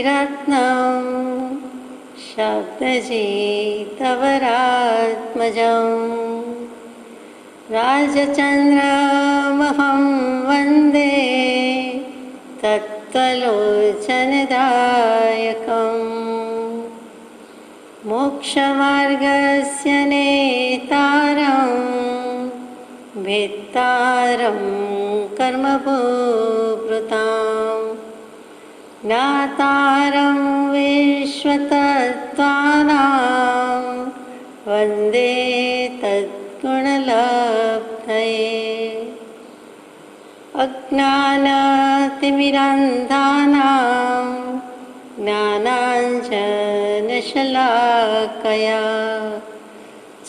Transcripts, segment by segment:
रत्नं शब्दजितवरात्मजं राजचन्द्रमहं वन्दे तत्त्वलोचनदायकम् मोक्षमार्गस्य नेतारं भेत्तारं कर्मभूभृतां ज्ञातारं विश्वतत्त्वानां वन्दे तद्गुणलब्धये अज्ञानतिमिरान्धानां ज्ञानाञ्जनशलाकया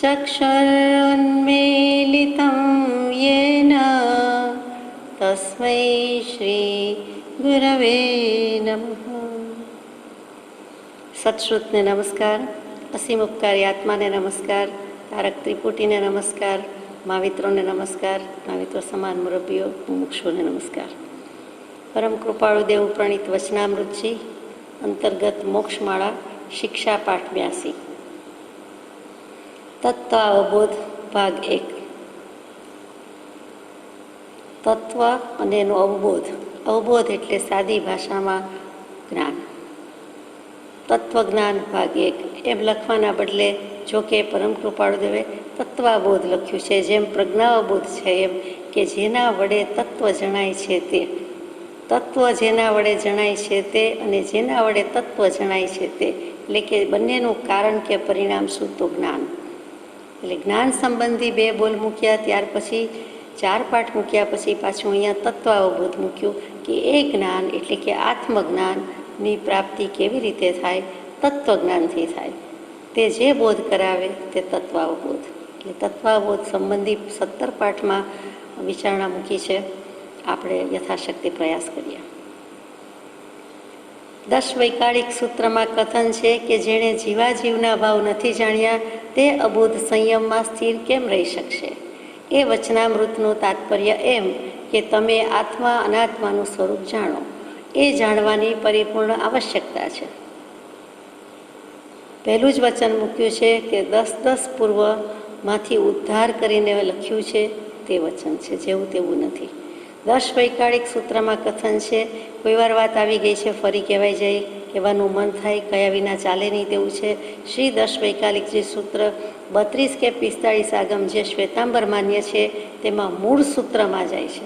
चक्षुरुन्मीलितं येन तस्मै श्रीगुरवे नमः। सत्श्रुतने नमस्कार, असीम उपकारी आत्माने नमस्कार, तारक त्रिपुटीने नमस्कार, महावित्रोने नमस्कार, महाविત્રો સમાન મુરબ્બીઓ મુમુક્ષુઓને નમસ્કાર। પરમ કૃપાળુ દેવ પ્રણીત વચનામૃતજી અંતર્ગત મોક્ષમાળા શિક્ષા પાઠ 82 તત્વ અવબોધ ભાગ 1। તત્વ અને એનો અવબોધ। અવબોધ એટલે સાદી ભાષામાં જ્ઞાન। તત્વજ્ઞાન ભાગ 1 એમ લખવાના બદલે જો કે પરમ કૃપાળુ દેવે તત્વાબોધ લખ્યું છે। જેમ પ્રજ્ઞાવબોધ છે એમ કે જેના વડે તત્વ જણાય છે તે, તત્વ જેના વડે જણાય છે તે અને જેના વડે તત્વ જણાય છે તે, એટલે કે બંનેનું કારણ કે પરિણામ શું તો જ્ઞાન। એટલે જ્ઞાન સંબંધી 2 બોલ મૂક્યા, ત્યાર પછી 4 પાઠ મૂક્યા, પછી પાછું અહીંયા તત્વાવબોધ મૂક્યું કે એ જ્ઞાન એટલે કે આત્મજ્ઞાનની પ્રાપ્તિ કેવી રીતે થાય, તત્વજ્ઞાનથી થાય। તે જે બોધ કરાવે તે તત્વાવબોધ। એટલે તત્વાવબોધ સંબંધી 17 પાઠમાં વિચારણા મૂકી છે। આપણે યથાશક્તિ પ્રયાસ કરીએ। 10 વૈકાળિક સૂત્રમાં કથન છે કે જેણે જીવાજીવના ભાવ નથી જાણ્યા તે અબોધ સંયમમાં સ્થિર કેમ રહી શકશે। એ વચનામૃતનું તાત્પર્ય એમ કે તમે આત્મા અનાત્માનું સ્વરૂપ જાણો, એ જાણવાની પરિપૂર્ણ આવશ્યકતા છે। પહેલું જ વચન મૂક્યું છે કે 10 પૂર્વમાંથી ઉદ્ધાર કરીને લખ્યું છે તે વચન છે, જેવું તેવું નથી। 10 વૈકાળિક સૂત્રમાં કથન છે, કોઈ વાર વાત આવી ગઈ છે ફરી કહેવાય જાય, કહેવાનું મન થાય, કયા વિના ચાલે નહીં તેવું છે। શ્રી 10 વૈકાલિક જે સૂત્ર 32 કે 45 આગમ જે શ્વેતાંબર માન્ય છે તેમાં મૂળ સૂત્રમાં જાય છે।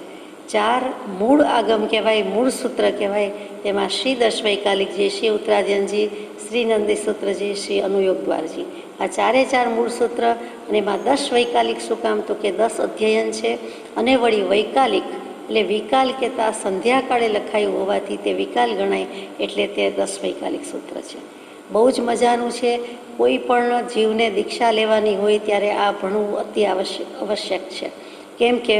4 મૂળ આગમ કહેવાય, મૂળ સૂત્ર કહેવાય, તેમાં શ્રી 10 વૈકાલિકજી, શ્રી ઉત્તરાધ્યનજી, શ્રી નંદી સૂત્રજી, શ્રી અનુયોગ દ્વારજી, આ 4 મૂળ સૂત્ર। અને એમાં 10 વૈકાલિક શું કામ તો કે 10 અધ્યયન છે અને વળી વૈકાલિક એટલે વિકાલ કહેતા સંધ્યાકાળે લખાયું હોવાથી તે વિકાલ ગણાય, એટલે તે 10 વૈકાલિક સૂત્ર છે। બહુ જ મજાનું છે। કોઈ પણ જીવને દીક્ષા લેવાની હોય ત્યારે આ ભણવું અતિ આવશ્યક છે। કેમ કે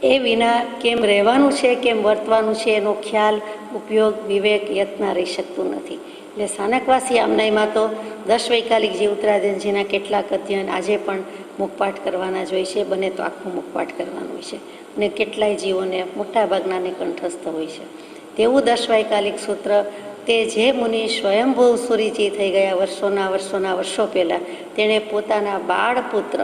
એ વિના કેમ રહેવાનું છે, કેમ વર્તવાનું છે એનો ખ્યાલ, ઉપયોગ, વિવેક, યત્ન રહી શકતું નથી। એટલે સ્થાનકવાસી આમનાઈમાં તો 10 વૈકાલિક જે ઉત્તરાધ્યનજીના કેટલાક અધ્યયન આજે પણ મુખપાઠ કરવાના જ હોય છે, બને તો આખું મુખપાઠ કરવાનું હોય છે અને કેટલાય જીવોને મોટાભાગનાને કંઠસ્થ હોય છે। તેવું 10 વૈકાલિક સૂત્ર તે જે મુનિ સ્વયંભૂ સુરીજી થઈ ગયા વર્ષો પહેલાં, તેણે પોતાના બાળપુત્ર,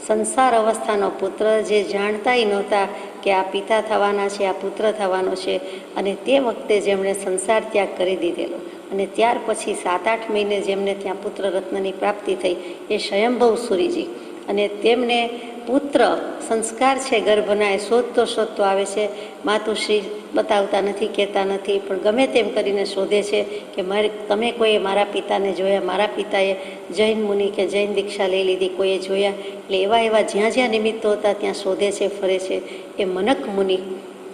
સંસાર અવસ્થાનો પુત્ર જે જાણતાય નહોતા કે આ પિતા થવાના છે, આ પુત્ર થવાનો છે, અને તે વખતે જેમણે સંસાર ત્યાગ કરી દીધેલો અને ત્યાર પછી 7-8 મહિને જેમને ત્યાં પુત્ર રત્નની પ્રાપ્તિ થઈ એ સ્વયંભૂ સુરીજી, અને તેમને પુત્ર સંસ્કાર છે ગર્ભના એ શોધતો આવે છે। માતુશ્રી બતાવતા નથી, કહેતા નથી, પણ ગમે તેમ કરીને શોધે છે કે તમે કોઈએ મારા પિતાને જોયા, મારા પિતાએ જૈન મુનિ કે જૈન દીક્ષા લઈ લીધી, કોઈએ જોયા। એટલે એવા જ્યાં નિમિત્તો હતા ત્યાં શોધે છે, ફરે છે। એ મનક મુનિ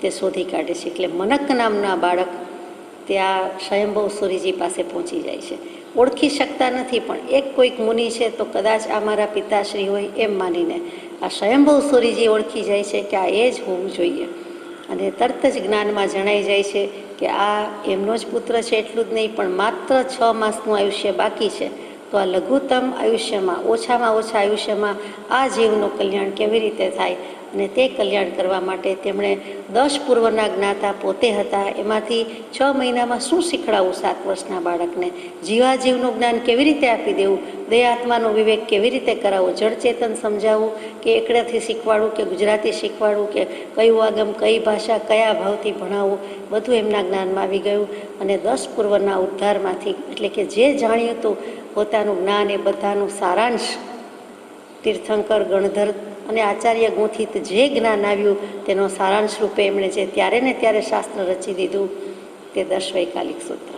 તે શોધી કાઢે છે। એટલે મનક નામના બાળક ત્યાં સ્વયંભૂ સુરીજી પાસે પહોંચી જાય છે। ઓળખી શકતા નથી, પણ એક કોઈક મુનિ છે તો કદાચ આ મારા પિતાશ્રી હોય એમ માનીને આ સ્વયંભૂ સુરીજી ઓળખી જાય છે કે આ એ જ હોવું જોઈએ, અને તરત જ જ્ઞાનમાં જણાઈ જાય છે કે આ એમનો જ પુત્ર છે। એટલું જ નહીં, પણ માત્ર 6 માસનું આયુષ્ય બાકી છે તો આ લઘુત્તમ આયુષ્યમાં, ઓછામાં ઓછા આયુષ્યમાં આ જીવનું કલ્યાણ કેવી રીતે થાય, અને તે કલ્યાણ કરવા માટે તેમણે 10 પૂર્વના જ્ઞાતા પોતે હતા. એમાંથી 6 મહિનામાં શું શીખડાવવું 7 વર્ષના બાળકને, જીવાજીવનું જ્ઞાન કેવી રીતે આપી દેવું, દેહ આત્માનો વિવેક કેવી રીતે કરાવવો, જળચેતન સમજાવવું કે એકડાથી શીખવાડવું કે ગુજરાતી શીખવાડવું કે કયું આગમ, કઈ ભાષા, કયા ભાવથી ભણાવવું, બધું એમના જ્ઞાનમાં આવી ગયું. અને 10 પૂર્વના ઉદ્ધારમાંથી, એટલે કે જે જાણ્યું હતું પોતાનું જ્ઞાન, એ બધાનું સારાંશ તીર્થંકર, ગણધર અને આચાર્ય ગુંથિત જે જ્ઞાન આવ્યું તેનો સારાંશ રૂપે એમણે જે ત્યારે ને ત્યારે શાસ્ત્ર રચી દીધું તે 10 વૈકાલિક સૂત્ર.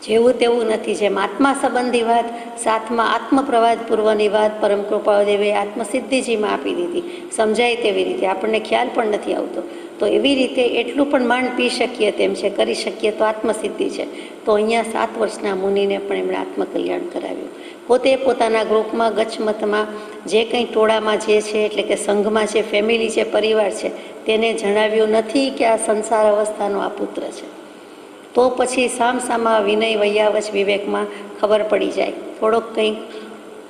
જેવું તેવું નથી. જેમ આત્મા સંબંધી વાત 7મા આત્મપ્રવાદ પૂર્વની વાત પરમ કૃપાળુદેવે આત્મસિદ્ધિજીમાં આપી દીધી, સમજાય તેવી રીતે, આપણને ખ્યાલ પણ નથી આવતો. તો એવી રીતે એટલું પણ માંડ પી શકીએ તેમ છે, કરી શકીએ તો આત્મસિદ્ધિ છે. તો અહીંયા 7 વર્ષના મુનિને પણ એમણે આત્મકલ્યાણ કરાવ્યું. પોતે પોતાના ગ્રુપમાં, ગચ્છમતમાં, જે કંઈ ટોળામાં જે છે, એટલે કે સંઘમાં છે, ફેમિલી છે, પરિવાર છે, તેને જણાવ્યું નથી કે આ સંસાર અવસ્થાનો આ પુત્ર છે. તો પછી સામસામા વિનય, વૈયાવચ, વિવેકમાં ખબર પડી જાય. થોડોક કંઈક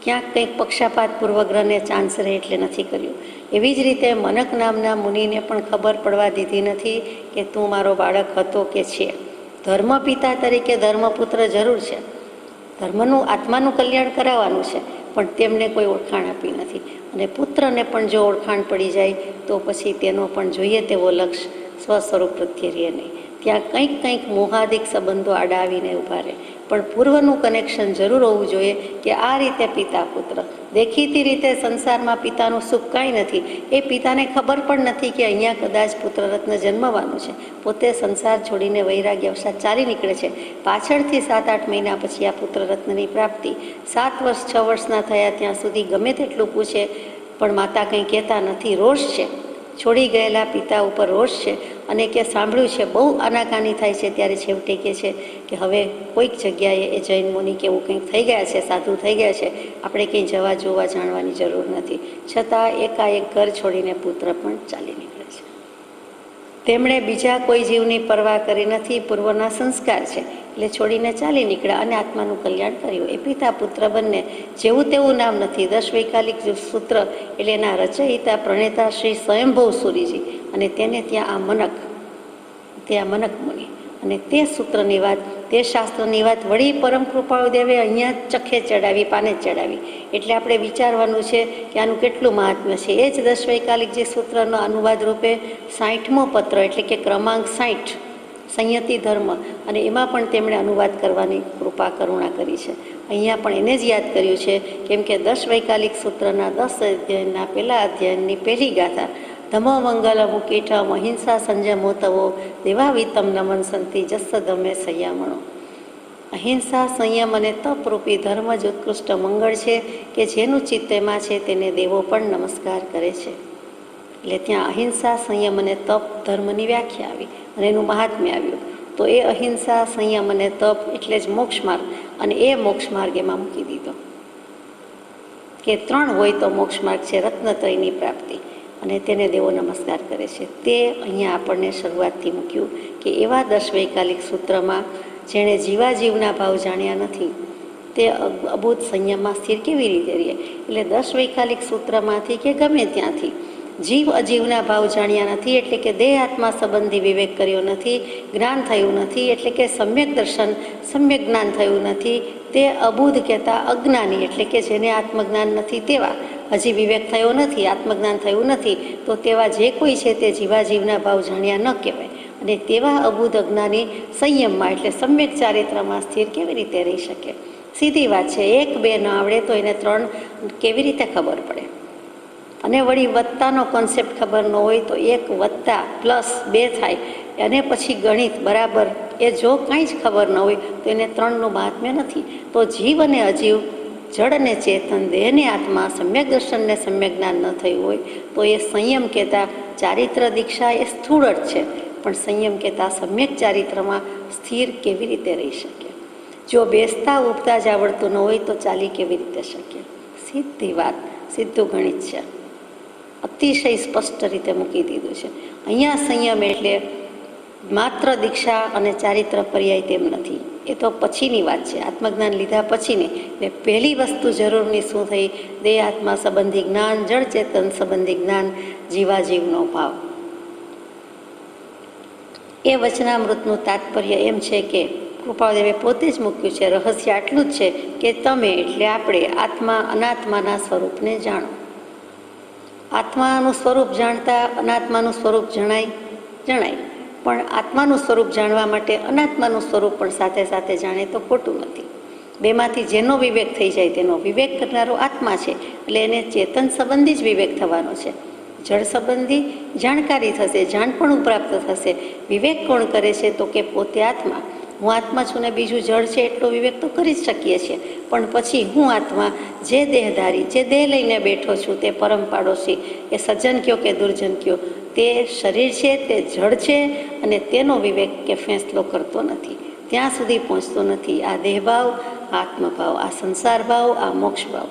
ક્યાંક કંઈક પક્ષાપાત પૂર્વગ્રહને ચાન્સ રહે એટલે નથી કર્યું. એવી જ રીતે મનક નામના મુનિને પણ ખબર પડવા દીધી નથી કે તું મારો બાળક હતો કે છે. ધર્મપિતા તરીકે ધર્મપુત્ર જરૂર છે, ધર્મનું, આત્માનું કલ્યાણ કરાવવાનું છે, પણ તેમને કોઈ ઓળખાણ આપી નથી. અને પુત્રને પણ જો ઓળખાણ પડી જાય તો પછી તેનો પણ જોઈએ તેવો લક્ષ્ય સ્વસ્વરૂપ પ્રત્યે રહે નહીં. ત્યાં કંઈક કંઈક મોહાદિક સંબંધો આડા આવીને ઊભા રહે, પણ પૂર્વનું કનેક્શન જરૂર હોવું જોઈએ કે આ રીતે પિતા પુત્ર, દેખીતી રીતે સંસારમાં પિતાનું સુખ કાંઈ નથી. એ પિતાને ખબર પણ નથી કે અહીંયા કદાચ પુત્રરત્ન જન્મવાનું છે. પોતે સંસાર છોડીને વૈરાગ્ય અવસાદ ચાલી નીકળે છે. પાછળથી 7-8 મહિના પછી આ પુત્રરત્નની પ્રાપ્તિ. 7 વર્ષ 6 વર્ષના થયા ત્યાં સુધી ગમે તેટલું પૂછે પણ માતા કંઈ કહેતા નથી. રોષ છે, છોડી ગયેલા પિતા ઉપર રોષ છે. અને કે સાંભળ્યું છે, બહુ આનાકાની થાય છે. ત્યારે છેવટે કહે છે કે હવે કોઈક જગ્યાએ એ જૈન મુનિ કે એવું કંઈક થઈ ગયા છે, સાધુ થઈ ગયા છે, આપણે કંઈ જવા જોવા જાણવાની જરૂર નથી. છતાં એકાએક ઘર છોડીને પુત્ર પણ ચાલી નીકળે છે. તેમણે બીજા કોઈ જીવની પરવા કરી નથી. પૂર્વના સંસ્કાર છે એટલે છોડીને ચાલી નીકળ્યા અને આત્માનું કલ્યાણ કર્યું. એ પિતા પુત્ર બંને, જેવું તેવું નામ નથી. 10 વૈકાલિક સૂત્ર એટલે એના રચયિતા, પ્રણેતા શ્રી સ્વયંભવ સૂરીજી, અને તેને ત્યાં આ મનક મુનિ, અને તે સૂત્રની વાત, તે શાસ્ત્રની વાત વળી પરમ કૃપાળુદેવે અહીંયા ચખે ચડાવી, પાને ચડાવી. એટલે આપણે વિચારવાનું છે કે આનું કેટલું મહાત્મ્ય છે. એ જ 10 વૈકાલિક જે સૂત્રનો અનુવાદ રૂપે 60મો પત્ર, એટલે કે ક્રમાંક 60, સંયતિ ધર્મ, અને એમાં પણ તેમણે અનુવાદ કરવાની કૃપા કરુણા કરી છે. અહીંયા પણ એને જ યાદ કર્યું છે, કેમ કે 10 વૈકાલિક સૂત્રના 10 અધ્યાયના પહેલા અધ્યાયની પહેલી ગાથા, ધમો મંગલ મુકીઠમ અહિંસા સંયમોતવો દેવાવિતમ નમન સંતિ જસ્સ ધમે સંયમણો. અહિંસા, સંયમ અને તપરૂપી ધર્મ જ ઉત્કૃષ્ટ મંગળ છે કે જેનું ચિત્ત તેમાં છે તેને દેવો પણ નમસ્કાર કરે છે. એટલે ત્યાં અહિંસા, સંયમ અને તપ ધર્મની વ્યાખ્યા આવી અને એનું મહાત્મ્ય આવ્યું. તો એ અહિંસા, સંયમ અને તપ એટલે જ મોક્ષ માર્ગ, અને એ મોક્ષ માર્ગ એમાં મૂકી દીધો કે 3 હોય તો મોક્ષ માર્ગ છે, રત્નત્રયની પ્રાપ્તિ, અને તેને દેવો નમસ્કાર કરે છે. તે અહીંયા આપણને શરૂઆતથી મૂક્યું કે એવા 10 વૈકાલિક સૂત્રમાં જેણે જીવાજીવના ભાવ જાણ્યા નથી તે અભૂત સંયમમાં સ્થિર કેવી રીતે રહે. એટલે 10 વૈકાલિક સૂત્રમાંથી કે ગમે ત્યાંથી જીવ અજીવના ભાવ જાણ્યા નથી, એટલે કે દેહ આત્મા સંબંધી વિવેક કર્યો નથી, જ્ઞાન થયું નથી, એટલે કે સમ્યક દર્શન, સમ્યક જ્ઞાન થયું નથી. તે અબુધ કહેતા અજ્ઞાની, એટલે કે જેને આત્મજ્ઞાન નથી તેવા, હજી વિવેક થયો નથી, આત્મજ્ઞાન થયું નથી, તો તેવા જે કોઈ છે તે જીવાજીવના ભાવ જાણ્યા ન કહેવાય. અને તેવા અબુધ અજ્ઞાની સંયમમાં, એટલે સમ્યક ચારિત્રમાં સ્થિર કેવી રીતે રહી શકે. સીધી વાત છે, 1 2 ન આવડે તો એને 3 કેવી રીતે ખબર પડે. અને વળી વત્તાનો કોન્સેપ્ટ ખબર ન હોય તો 1 વત્તા પ્લસ 2 થાય, અને પછી ગણિત બરાબર, એ જો કાંઈ જ ખબર ન હોય તો એને 3નું મહાત્મ્ય નથી. તો જીવ અને અજીવ, જળ અને ચેતન, દેહને આત્મા, સમ્યક દર્શનને સમ્યક જ્ઞાન ન થયું હોય તો એ સંયમ કહેતા ચારિત્ર દીક્ષા એ સ્થૂળ જ છે, પણ સંયમ કહેતા સમ્યક ચારિત્રમાં સ્થિર કેવી રીતે રહી શકે. જો બેસતા ઉઠતા જ આવડતું ન હોય તો ચાલી કેવી રીતે શકે. સીધી વાત, સીધું ગણિત છે, અતિશય સ્પષ્ટ રીતે મૂકી દીધું છે. અહીંયા સંયમ એટલે માત્ર દીક્ષા અને ચારિત્ર પર્યાય તેમ નથી. એ તો પછીની વાત છે, આત્મજ્ઞાન લીધા પછીની. એટલે પહેલી વસ્તુ જરૂરની શું થઈ? દેહ આત્મા સંબંધી જ્ઞાન, જળ ચેતન સંબંધી જ્ઞાન, જીવાજીવનો ભાવ. એ વચનામૃતનું તાત્પર્ય એમ છે કે કૃપાળદેવે પોતે જ મૂક્યું છે, રહસ્ય આટલું જ છે કે તમે એટલે આપણે આત્મા અનાત્માના સ્વરૂપને જાણો. આત્માનું સ્વરૂપ જાણતા અનાત્માનું સ્વરૂપ જણાય, પણ આત્માનું સ્વરૂપ જાણવા માટે અનાત્માનું સ્વરૂપ પણ સાથે સાથે જાણે તો ખોટું નથી. બેમાંથી જેનો વિવેક થઈ જાય તેનો વિવેક કરનારો આત્મા છે, એટલે એને ચેતન સંબંધી જ વિવેક થવાનો છે. જળ સંબંધી જાણકારી થશે, જાણપણું પ્રાપ્ત થશે. વિવેક કોણ કરે છે? તો કે પોતે આત્મા. હું આત્મા છું ને બીજું જળ છે એટલો વિવેક તો કરી જ શકીએ છીએ, પણ પછી હું આત્મા, જે દેહધારી, જે દેહ લઈને બેઠો છું, તે પરમ પાડોશી, એ સજ્જન કયો કે દુર્જન કયો, તે શરીર છે, તે જળ છે, અને તેનો વિવેક કે ફેંસલો કરતો નથી, ત્યાં સુધી પહોંચતો નથી. આ દેહભાવ, આત્મભાવ, આ સંસાર ભાવ, આ મોક્ષ ભાવ,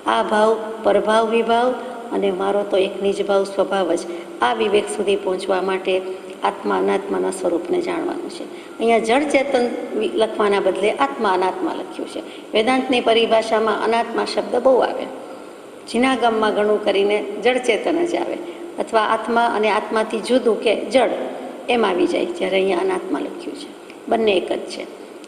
આ ભાવ પરભાવ વિભાવ અને મારો તો એક નિજ ભાવ સ્વભાવ જ, આ વિવેક સુધી પહોંચવા માટે આત્મા અનાત્માના સ્વરૂપને જાણવાનું છે. અહીંયા જળ ચેતન લખવાના બદલે આત્મા અનાત્મા લખ્યું છે. વેદાંતની પરિભાષામાં અનાત્મા શબ્દ બહુ આવે, જીના ગામમાં ઘણું કરીને જળ ચેતન જ આવે, અથવા આત્મા અને આત્માથી જુદું કે જળ એમ આવી જાય, જ્યારે અહીંયા અનાત્મા લખ્યું છે. બંને એક જ છે.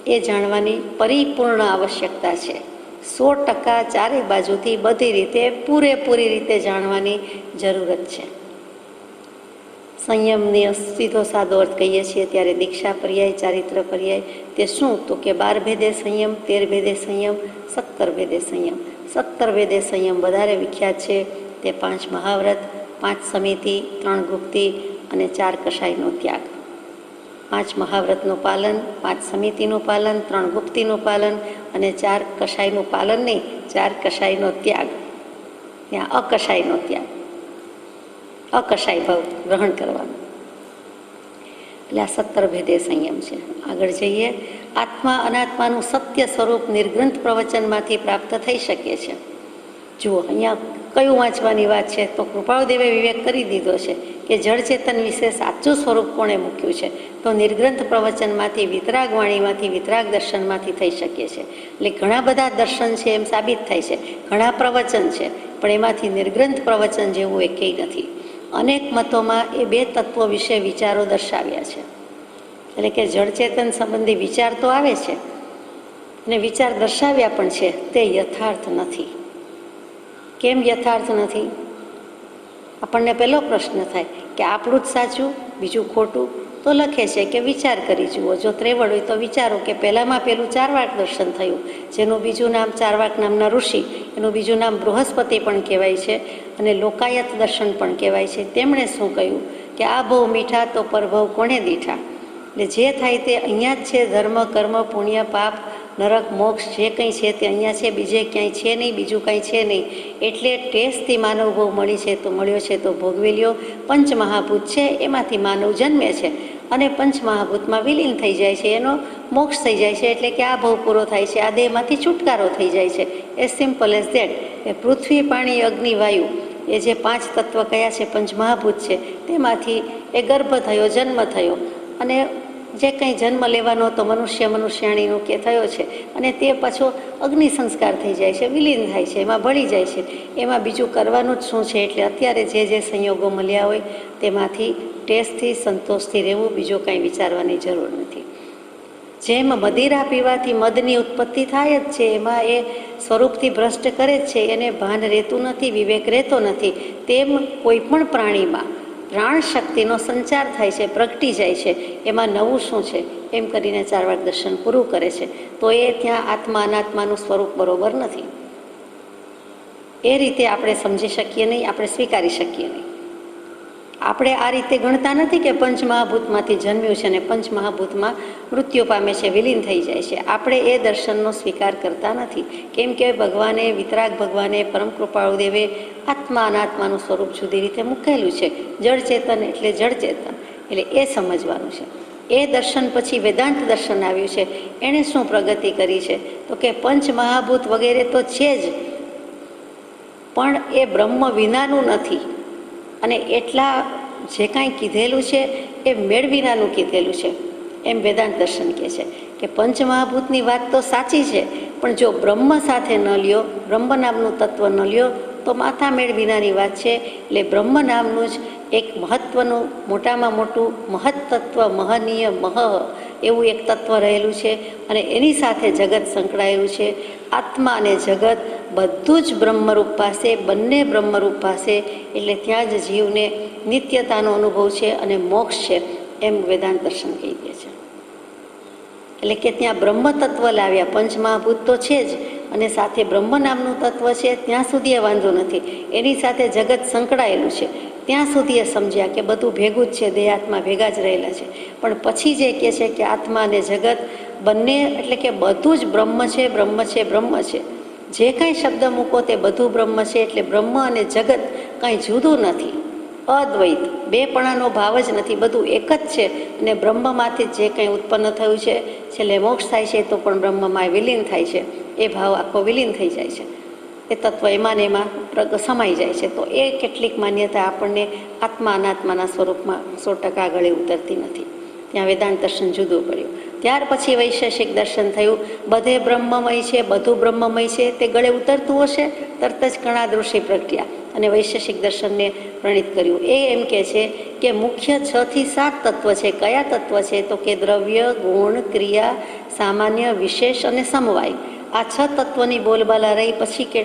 એ જાણવાની પરિપૂર્ણ આવશ્યકતા છે. 100% ચારે બાજુથી બધી રીતે પૂરેપૂરી રીતે જાણવાની જરૂરત છે. સંયમની સીધો સાદો અર્થ કહીએ છીએ ત્યારે દીક્ષા પર્યાય, ચારિત્ર પર્યાય, તે શું? તો કે 12 ભેદે સંયમ, 13 ભેદે સંયમ, 17 ભેદે સંયમ. 17 ભેદે સંયમ વધારે વિખ્યાત છે. તે 5 મહાવ્રત, 5 સમિતિ, 3 ગુપ્તિ અને 4 કષાયનો ત્યાગ. 5 મહાવ્રતનું પાલન, 5 સમિતિનું પાલન, 3 ગુપ્તિનું પાલન અને 4 કષાયનું પાલન નહીં, 4 કષાયનો ત્યાગ. ત્યાં અકષાયનો ત્યાગ, અકષાય ભાવ ગ્રહણ કરવાનું. એટલે આ 17 ભેદે સંયમ છે. આગળ જઈએ. આત્મા અનાત્માનું સત્ય સ્વરૂપ નિર્ગ્રંથ પ્રવચનમાંથી પ્રાપ્ત થઈ શકે છે. જુઓ અહીંયા કયું વાંચવાની વાત છે? તો કૃપાળદેવે વિવેક કરી દીધો છે કે જળચેતન વિશે સાચું સ્વરૂપ કોણે મૂક્યું છે? તો નિર્ગ્રંથ પ્રવચનમાંથી, વિતરાગ વાણીમાંથી, વિતરાગ દર્શનમાંથી થઈ શકે છે. એટલે ઘણા બધા દર્શન છે એમ સાબિત થાય છે, ઘણા પ્રવચન છે, પણ એમાંથી નિર્ગ્રંથ પ્રવચન જેવું એકેય નથી. અનેક મતોમાં એ 2 તત્વો વિશે વિચારો દર્શાવ્યા છે. એટલે કે જળચેતન સંબંધી વિચાર તો આવે છે અને વિચાર દર્શાવ્યા પણ છે, તે યથાર્થ નથી. કેમ યથાર્થ નથી? આપણને પહેલો પ્રશ્ન થાય કે આપણું જ સાચું, બીજું ખોટું? તો લખે છે કે વિચાર કરી જુઓ, જો ત્રેવડ હોય તો વિચારો કે પહેલામાં પહેલું ચારવાક દર્શન થયું, જેનું બીજું નામ ચારવાક નામના ઋષિ, એનું બીજું નામ બૃહસ્પતિ પણ કહેવાય છે અને લોકાયત દર્શન પણ કહેવાય છે. તેમણે શું કહ્યું કે આ ભવ મીઠા તો પરભવ કોણે દીઠા. એટલે જે થાય તે અહીંયા જ છે. ધર્મ, કર્મ, પુણ્ય, પાપ, નરક, મોક્ષ જે કંઈ છે તે અહીંયા છે, બીજે ક્યાંય છે નહીં, બીજું કાંઈ છે નહીં. એટલે ટેસ્ટથી માનવ ભવ મળી છે તો મળ્યો છે તો ભોગવી લ્યો. પંચમહાભૂત છે એમાંથી માનવ જન્મે છે અને પંચમહાભૂતમાં વિલીન થઈ જાય છે, એનો મોક્ષ થઈ જાય છે. એટલે કે આ ભવ પૂરો થાય છે, આ દેહમાંથી છુટકારો થઈ જાય છે. એ સિમ્પલ એઝ ધેટ. એ પૃથ્વી, પાણી, અગ્નિ, વાયુ, એ જે 5 તત્વ કયા છે, પંચમહાભૂત છે, તેમાંથી એ ગર્ભ થયો, જન્મ થયો અને જે કંઈ જન્મ લેવાનો હતો મનુષ્યાણીનો કે થયો છે, અને તે પાછો અગ્નિ સંસ્કાર થઈ જાય છે, વિલીન થાય છે, એમાં ભળી જાય છે. એમાં બીજું કરવાનું જ શું છે? એટલે અત્યારે જે સંયોગો મળ્યા હોય તેમાંથી ટેસ્ટથી, સંતોષથી રહેવું, બીજું કાંઈ વિચારવાની જરૂર નથી. જેમ મદિરા પીવાથી મદની ઉત્પત્તિ થાય જ છે, એમાં એ સ્વરૂપથી ભ્રષ્ટ કરે જ છે, એને ભાન રહેતું નથી, વિવેક રહેતો નથી. તેમ કોઈ પણ પ્રાણીમાં પ્રાણ શક્તિનો સંચાર થાય છે, પ્રગટી જાય છે. એમાં નવું શું છે? એમ કરીને ચારવાક દર્શન પૂરું કરે છે. તો એ ત્યાં આત્મા અનાત્માનું સ્વરૂપ બરોબર નથી. એ રીતે આપણે સમજી શકીએ નહીં, આપણે સ્વીકારી શકીએ નહીં. આપણે આ રીતે ગણતા નથી કે પંચમહાભૂતમાંથી જન્મ્યું છે અને પંચમહાભૂતમાં મૃત્યુ પામે છે, વિલીન થઈ જાય છે. આપણે એ દર્શનનો સ્વીકાર કરતા નથી. કેમ કે ભગવાને, વિતરાગ ભગવાને, પરમ કૃપાળુદેવે આત્મા અનાત્માનું સ્વરૂપ જુદી રીતે મૂકેલું છે. જળચેતન એટલે જળચેતન, એટલે એ સમજવાનું છે. એ દર્શન પછી વેદાંત દર્શન આવ્યું છે. એણે શું પ્રગતિ કરી છે? તો કે પંચમહાભૂત વગેરે તો છે જ, પણ એ બ્રહ્મ વિનાનું નથી. અને એટલા જે કાંઈ કીધેલું છે એ મેળ વિનાનું કીધેલું છે. એમ વેદાંત દર્શન કહે છે કે પંચમહાભૂતની વાત તો સાચી છે, પણ જો બ્રહ્મ સાથે ન લ્યો, બ્રહ્મ નામનું તત્વ ન લ્યો તો માથા મેળ વિનાની વાત છે. એટલે બ્રહ્મ નામનું જ એક મહત્ત્વનું મોટામાં મોટું મહત્તત્વ, મહનીય, એવું એક તત્વ રહેલું છે અને એની સાથે જગત સંકળાયેલું છે. આત્મા અને જગત બધું જ બ્રહ્મરૂપ પાસે, બંને બ્રહ્મરૂપ પાસે, એટલે ત્યાં જ જીવને નિત્યતાનો અનુભવ છે અને મોક્ષ છે, એમ વેદાંત દર્શન કહી દે છે. એટલે કે ત્યાં બ્રહ્મ તત્વ લાવ્યા, પંચમહાભૂત તો છે જ અને સાથે બ્રહ્મ નામનું તત્વ છે, ત્યાં સુધી એ વાંધો નથી. એની સાથે જગત સંકળાયેલું છે, ત્યાં સુધી એ સમજ્યા કે બધું ભેગું જ છે, દેહ આત્મા ભેગા જ રહેલા છે. પણ પછી જે કહે છે કે આત્મા અને જગત બંને, એટલે કે બધું જ બ્રહ્મ છે, બ્રહ્મ છે, બ્રહ્મ છે. જે કાંઈ શબ્દ મૂકો તે બધું બ્રહ્મ છે, એટલે બ્રહ્મ અને જગત કાંઈ જુદું નથી, અદ્વૈત, બેપણાનો ભાવ જ નથી, બધું એક જ છે. અને બ્રહ્મમાંથી જે કંઈ ઉત્પન્ન થયું છે, છેલ્લે મોક્ષ થાય છે તો પણ બ્રહ્મમાં વિલીન થાય છે, એ ભાવ આખો વિલીન થઈ જાય છે, એ તત્વ એમાં ને એમાં સમાઈ જાય છે. તો એ કેટલીક માન્યતા આપણને આત્મા અનાત્માના સ્વરૂપમાં 100% ગળે ઉતરતી નથી. ત્યાં વેદાંત દર્શન જુદું પડ્યું. ત્યાર પછી વૈશેષિક દર્શન થયું, બધે બ્રહ્મમય છે, બધું બ્રહ્મમય છે, તે ગળે ઉતરતું હશે, તરત જ કણાદૃષિ પ્રગટ્યા અને વૈશેષિક દર્શનને પ્રણીત કર્યું. એ એમ કહે છે કે મુખ્ય 6 થી 7 તત્વ છે. કયા તત્વ છે? તો કે દ્રવ્ય, ગુણ, ક્રિયા, સામાન્ય, વિશેષ અને સમવાય. આ 6 તત્વની બોલબાલા રહી.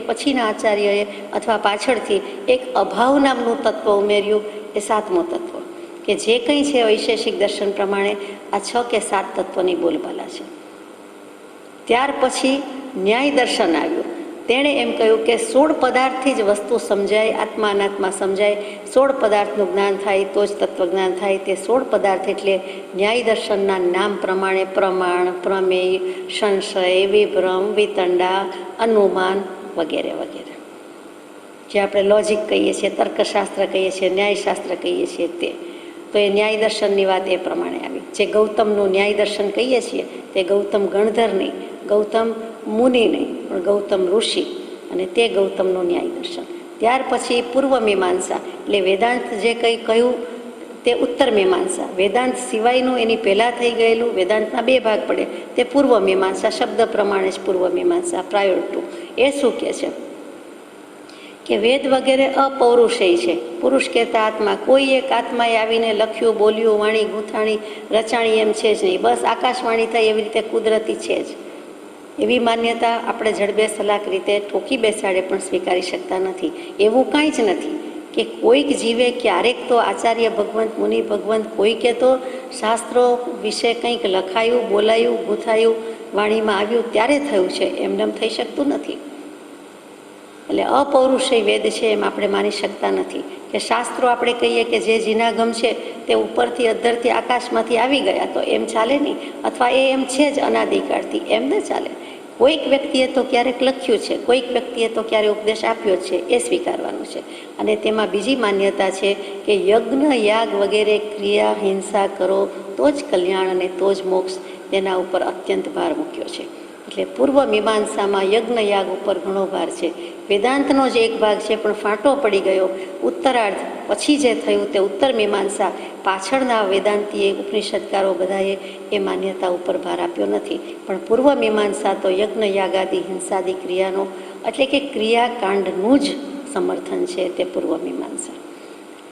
પછીના આચાર્યએ અથવા પાછળથી એક અભાવ નામનું તત્વ ઉમેર્યું, એ 7મું તત્વ, કે જે કંઈ છે વૈશેષિક દર્શન પ્રમાણે આ 6 કે 7 તત્વની બોલબાલા છે. ત્યાર પછી ન્યાય દર્શન આવ્યું. તેણે એમ કહ્યું કે 16 પદાર્થથી જ વસ્તુ સમજાય, આત્મા અનાત્મા સમજાય, 16 પદાર્થનું જ્ઞાન થાય તો જ તત્વજ્ઞાન થાય. તે 16 પદાર્થ એટલે ન્યાય દર્શનના નામ પ્રમાણે પ્રમાણ, પ્રમેય, સંશય, વિભ્રમ, વિતંડા, અનુમાન વગેરે વગેરે, જે આપણે લોજિક કહીએ છીએ, તર્કશાસ્ત્ર કહીએ છીએ, ન્યાયશાસ્ત્ર કહીએ છીએ તે. તો એ ન્યાય દર્શનની વાત એ પ્રમાણે આવી. જે ગૌતમનું ન્યાય દર્શન કહીએ છીએ તે ગૌતમ ગણધર નહીં, ગૌતમ મુનિ નહીં, પણ ગૌતમ ઋષિ, અને તે ગૌતમનું ન્યાય દર્શન. ત્યાર પછી પૂર્વ મીમાંસા, એટલે વેદાંત જે કંઈ કહ્યું તે ઉત્તર મીમાંસા. વેદાંત સિવાયનું એની પહેલાં થઈ ગયેલું, વેદાંતના 2 ભાગ પડે, તે પૂર્વ મીમાંસા. શબ્દ પ્રમાણે જ પૂર્વ મીમાંસા, પ્રાયોર ટુ. એ શું કહે છે કે વેદ વગેરે અપૌરુષેય છે. પુરુષ કહેતા આત્મા, કોઈ એક આત્માએ આવીને લખ્યું, બોલ્યું, વાણી ગૂંથાણી રચાણી એમ છે જ નહીં. બસ આકાશવાણી થાય એવી રીતે કુદરતી છે જ. એવી માન્યતા આપણે જડબે સલાક રીતે ઠોકી બેસાડે પણ સ્વીકારી શકતા નથી. એવું કાંઈ જ નથી કે કોઈક જીવે ક્યારેક તો આચાર્ય ભગવંત, મુનિ ભગવંત, કોઈકે તો શાસ્ત્રો વિશે કંઈક લખાયું, બોલાયું, ગૂંથાયું, વાણીમાં આવ્યું ત્યારે થયું છે, એમનેમ થઈ શકતું નથી. એટલે અપૌરુષેય વેદ છે એમ આપણે માની શકતા નથી. કે શાસ્ત્રો આપણે કહીએ કે જે જીનાગમ છે તે ઉપરથી અધ્ધરથી આકાશમાંથી આવી ગયા, તો એમ ચાલે નહીં. અથવા એ એમ છે જ અનાદિકાળથી, એમ ન ચાલે. કોઈક વ્યક્તિએ તો ક્યારેક લખ્યું છે, કોઈક વ્યક્તિએ તો ક્યારેક ઉપદેશ આપ્યો છે, એ સ્વીકારવાનું છે. અને તેમાં બીજી માન્યતા છે કે યજ્ઞ, યાગ વગેરે ક્રિયા, હિંસા કરો તો જ કલ્યાણ અને તો જ મોક્ષ, તેના ઉપર અત્યંત ભાર મૂક્યો છે. એટલે પૂર્વ મીમાંસામાં યજ્ઞ યાગ ઉપર ઘણો ભાર છે. વેદાંતનો જ એક ભાગ છે પણ ફાંટો પડી ગયો. ઉત્તરાર્ધ પછી જે થયું તે ઉત્તર મીમાંસા, પાછળના વેદાંતીએ, ઉપનિષદકારો બધાએ એ માન્યતા ઉપર ભાર આપ્યો નથી. પણ પૂર્વ મીમાંસા તો યજ્ઞ યાગાદી હિંસાદી ક્રિયાનો, એટલે કે ક્રિયાકાંડનું જ સમર્થન છે તે પૂર્વ મીમાંસા.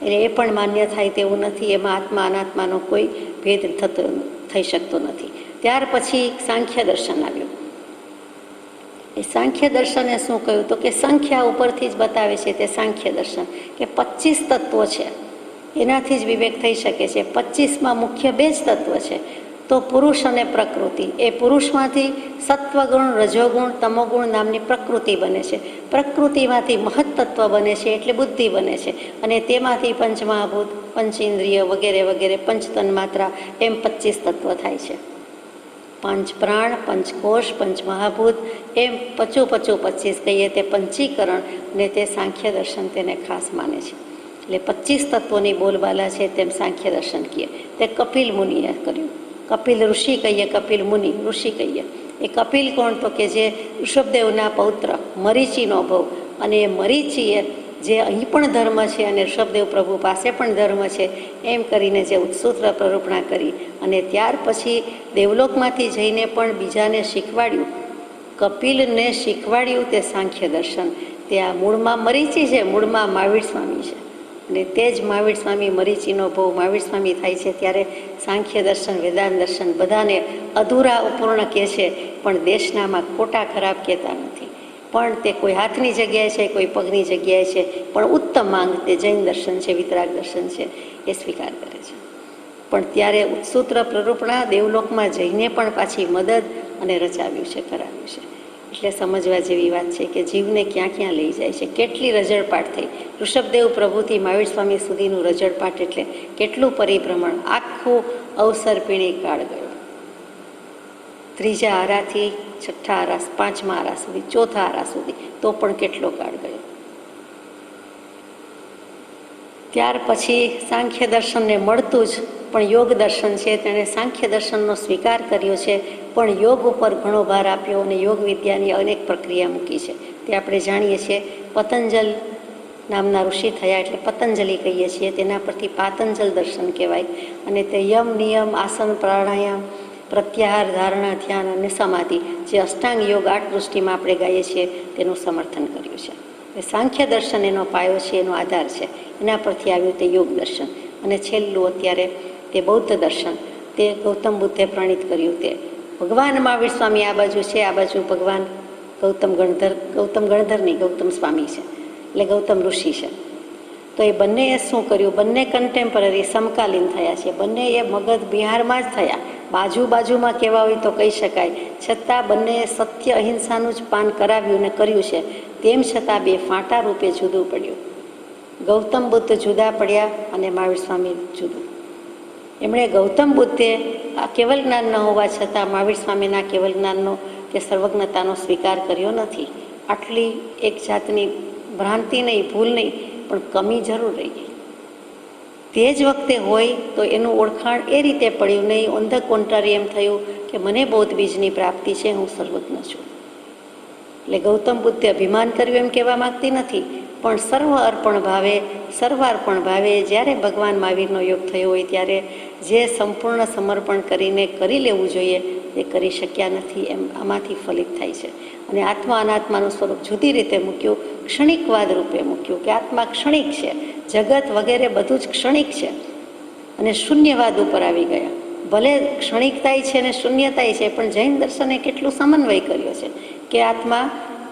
એટલે એ પણ માન્ય થાય તેવું નથી. એમાં આત્મા અનાત્માનો કોઈ ભેદ થઈ શકતો નથી. ત્યાર પછી સાંખ્ય દર્શન આવ્યું. એ સાંખ્ય દર્શને શું કહ્યું? તો કે સંખ્યા ઉપરથી જ બતાવે છે તે સાંખ્ય દર્શન, કે 25 તત્વો છે, એનાથી જ વિવેક થઈ શકે છે. 25માં મુખ્ય 2 જ તત્વ છે, તો પુરુષ અને પ્રકૃતિ. એ પુરુષમાંથી સત્વગુણ, રજોગુણ, તમોગુણ નામની પ્રકૃતિ બને છે. પ્રકૃતિમાંથી મહત્તત્વ બને છે, એટલે બુદ્ધિ બને છે. અને તેમાંથી પંચમહાભૂત, પંચેન્દ્રિય વગેરે વગેરે, પંચતન્માત્રા, એમ 25 તત્વ થાય છે. 5 પ્રાણ, પંચકોશ, પંચમહાભૂત, એમ 25 કહીએ તે પંચીકરણ, અને તે સાંખ્ય દર્શન તેને ખાસ માને છે. એટલે 25 તત્વોની બોલબાલા છે તેમ સાંખ્ય દર્શન કહીએ. તે કપિલ મુનિએ કર્યું. કપિલ ઋષિ કહીએ, કપિલ મુનિ ઋષિ કહીએ. એ કપિલ કોણ? તો કે જે ઋષભદેવના પૌત્ર, મરીચીનો ભવ. અને એ મરીચીએ જે અહીં પણ ધર્મ છે અને ઋષભદેવ પ્રભુ પાસે પણ ધર્મ છે, એમ કરીને જે ઉત્સુત્ર પ્રરૂપણા કરી અને ત્યાર પછી દેવલોકમાંથી જઈને પણ બીજાને શીખવાડ્યું, કપિલને શીખવાડ્યું તે સાંખ્ય દર્શન. ત્યાં મૂળમાં મરીચી છે, મૂળમાં મહાવીર સ્વામી છે, અને તે જ મહાવીર સ્વામી મરીચીનો ભોગ મહાવીર સ્વામી થાય છે ત્યારે સાંખ્ય દર્શન, વેદાંત દર્શન બધાને અધૂરા અપૂર્ણ કહે છે, પણ દેશનામાં ખોટા ખરાબ કહેતા નથી. પણ તે કોઈ હાથની જગ્યાએ છે, કોઈ પગની જગ્યાએ છે, પણ ઉત્તમ માંગ તે જૈન દર્શન છે, વિતરાગ દર્શન છે, એ સ્વીકાર કરે છે. પણ ત્યારે ઉત્સુત્ર પ્રરૂપણા દેવલોકમાં જઈને પણ પાછી મદદ અને રચાવ્યું છે, કરાવ્યું છે. એટલે સમજવા જેવી વાત છે કે જીવને ક્યાં ક્યાં લઈ જાય છે, કેટલી રજળપાટ થઈ. ઋષભદેવ પ્રભુથી મહાવીર સ્વામી સુધીનું રજળપાટ એટલે કેટલું પરિભ્રમણ, આખું અવસર પીણી કાળ ગયો. ત્રીજા આરાથી છઠ્ઠા આરા, પાંચમા આરા સુધી, ચોથા આરા સુધી, તો પણ કેટલો કાળ ગયો. ત્યાર પછી સાંખ્ય દર્શનને મળતું જ પણ યોગ દર્શન છે, તેણે સાંખ્ય દર્શનનો સ્વીકાર કર્યો છે, પણ યોગ ઉપર ઘણો ભાર આપ્યો અને યોગ વિદ્યાની અનેક પ્રક્રિયા મૂકી છે. તે આપણે જાણીએ છીએ. પતંજલ નામના ઋષિ થયા એટલે પતંજલિ કહીએ છીએ, તેના પરથી પાતંજલ દર્શન કહેવાય. અને તે યમ, નિયમ, આસન, પ્રાણાયામ, પ્રત્યાહાર, ધારણા, ધ્યાન અને સમાધિ, જે અષ્ટાંગ યોગ 8 દૃષ્ટિમાં આપણે ગાઈએ છીએ, તેનું સમર્થન કર્યું છે. એ સાંખ્ય દર્શન એનો પાયો છે, એનો આધાર છે. એના પરથી આવ્યું તે યોગ દર્શન. અને છેલ્લું અત્યારે તે બૌદ્ધ દર્શન, તે ગૌતમ બુદ્ધે પ્રણીત કર્યું. તે ભગવાન મહાવીર સ્વામી આ બાજુ છે, આ બાજુ ભગવાન ગૌતમ ગણધર નહીં, ગૌતમ સ્વામી છે, એટલે ગૌતમ ઋષિ છે. તો એ બંનેએ શું કર્યું? બંને કન્ટેમ્પરરી, સમકાલીન થયા છે. બંને એ મગધ બિહારમાં જ થયા, બાજુમાં કહેવા હોય તો કહી શકાય. છતાં બંનેએ સત્ય અહિંસાનું જ પાન કરાવ્યું ને કર્યું છે. તેમ છતાં બે ફાંટા રૂપે જુદું પડ્યું. ગૌતમ બુદ્ધ જુદા પડ્યા અને મહાવીર સ્વામી જુદું. એમણે ગૌતમ બુદ્ધે આ કેવલ જ્ઞાન ન હોવા છતાં મહાવીર સ્વામીના કેવલ જ્ઞાનનો કે સર્વજ્ઞતાનો સ્વીકાર કર્યો નથી. આટલી એક જાતની ભ્રાંતિ નહીં, ભૂલ નહીં, પણ કમી જરૂર રહી ગઈ. તે જ વખતે હોય તો એનું ઓળખાણ એ રીતે પડ્યું નહીં. ઓન ધ કોન્ટ્રારી એમ થયું કે મને બૌદ્ધ બીજની પ્રાપ્તિ છે, હું સર્વજ્ઞ છું. એટલે ગૌતમ બુદ્ધે અભિમાન કર્યું એમ કહેવા માગતી નથી, પણ સર્વાર્પણ ભાવે જ્યારે ભગવાન મહાવીરનો યોગ થયો હોય ત્યારે જે સંપૂર્ણ સમર્પણ કરીને કરી લેવું જોઈએ તે કરી શક્યા નથી, એમ આમાંથી ફલિત થાય છે. અને આત્મા અનાત્માનું સ્વરૂપ જુદી રીતે મૂક્યું, ક્ષણિકવાદ રૂપે મૂક્યું કે આત્મા ક્ષણિક છે, જગત વગેરે બધું જ ક્ષણિક છે. અને શૂન્યવાદ ઉપર આવી ગયા. ભલે ક્ષણિકતાય છે અને શૂન્યતાય છે, પણ જૈન દર્શને કેટલું સમન્વય કર્યો છે કે આત્મા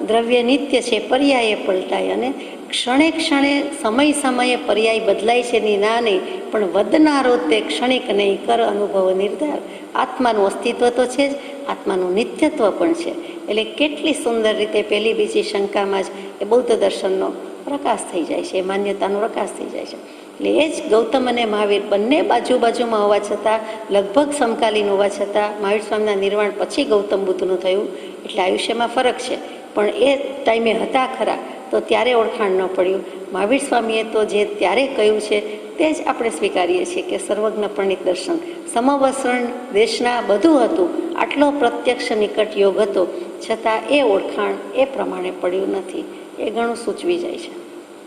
દ્રવ્ય નિત્ય છે, પર્યાયે પલટાય, અને ક્ષણે ક્ષણે સમયે પર્યાય બદલાય છે ની ના નહીં, પણ વધનારો તે ક્ષણિક નહીં, કર અનુભવ નિર્ધાર. આત્માનું અસ્તિત્વ તો છે જ, આત્માનું નિત્યત્વ પણ છે. એટલે કેટલી સુંદર રીતે પહેલી બીજી શંકામાં જ એ બૌદ્ધ દર્શનનો પ્રકાશ થઈ જાય છે, એ માન્યતાનો પ્રકાશ થઈ જાય છે. એટલે એ જ ગૌતમ અને મહાવીર બંને બાજુમાં હોવા છતાં, લગભગ સમકાલીન હોવા છતાં, મહાવીર સ્વામીના નિર્વાણ પછી ગૌતમ બુદ્ધનું થયું, એટલે આયુષ્યમાં ફરક છે. પણ એ ટાઈમે હતા ખરા, તો ત્યારે ઓળખાણ ન પડ્યું. મહાવીર સ્વામીએ તો જે ત્યારે કહ્યું છે તે જ આપણે સ્વીકારીએ છીએ કે સર્વજ્ઞ પ્રણિત દર્શન, સમવસરણ દેશના બધું હતું, આટલો પ્રત્યક્ષ નિકટ યોગ હતો, છતાં એ ઓળખાણ એ પ્રમાણે પડ્યું નથી. એ ઘણું સૂચવી જાય છે.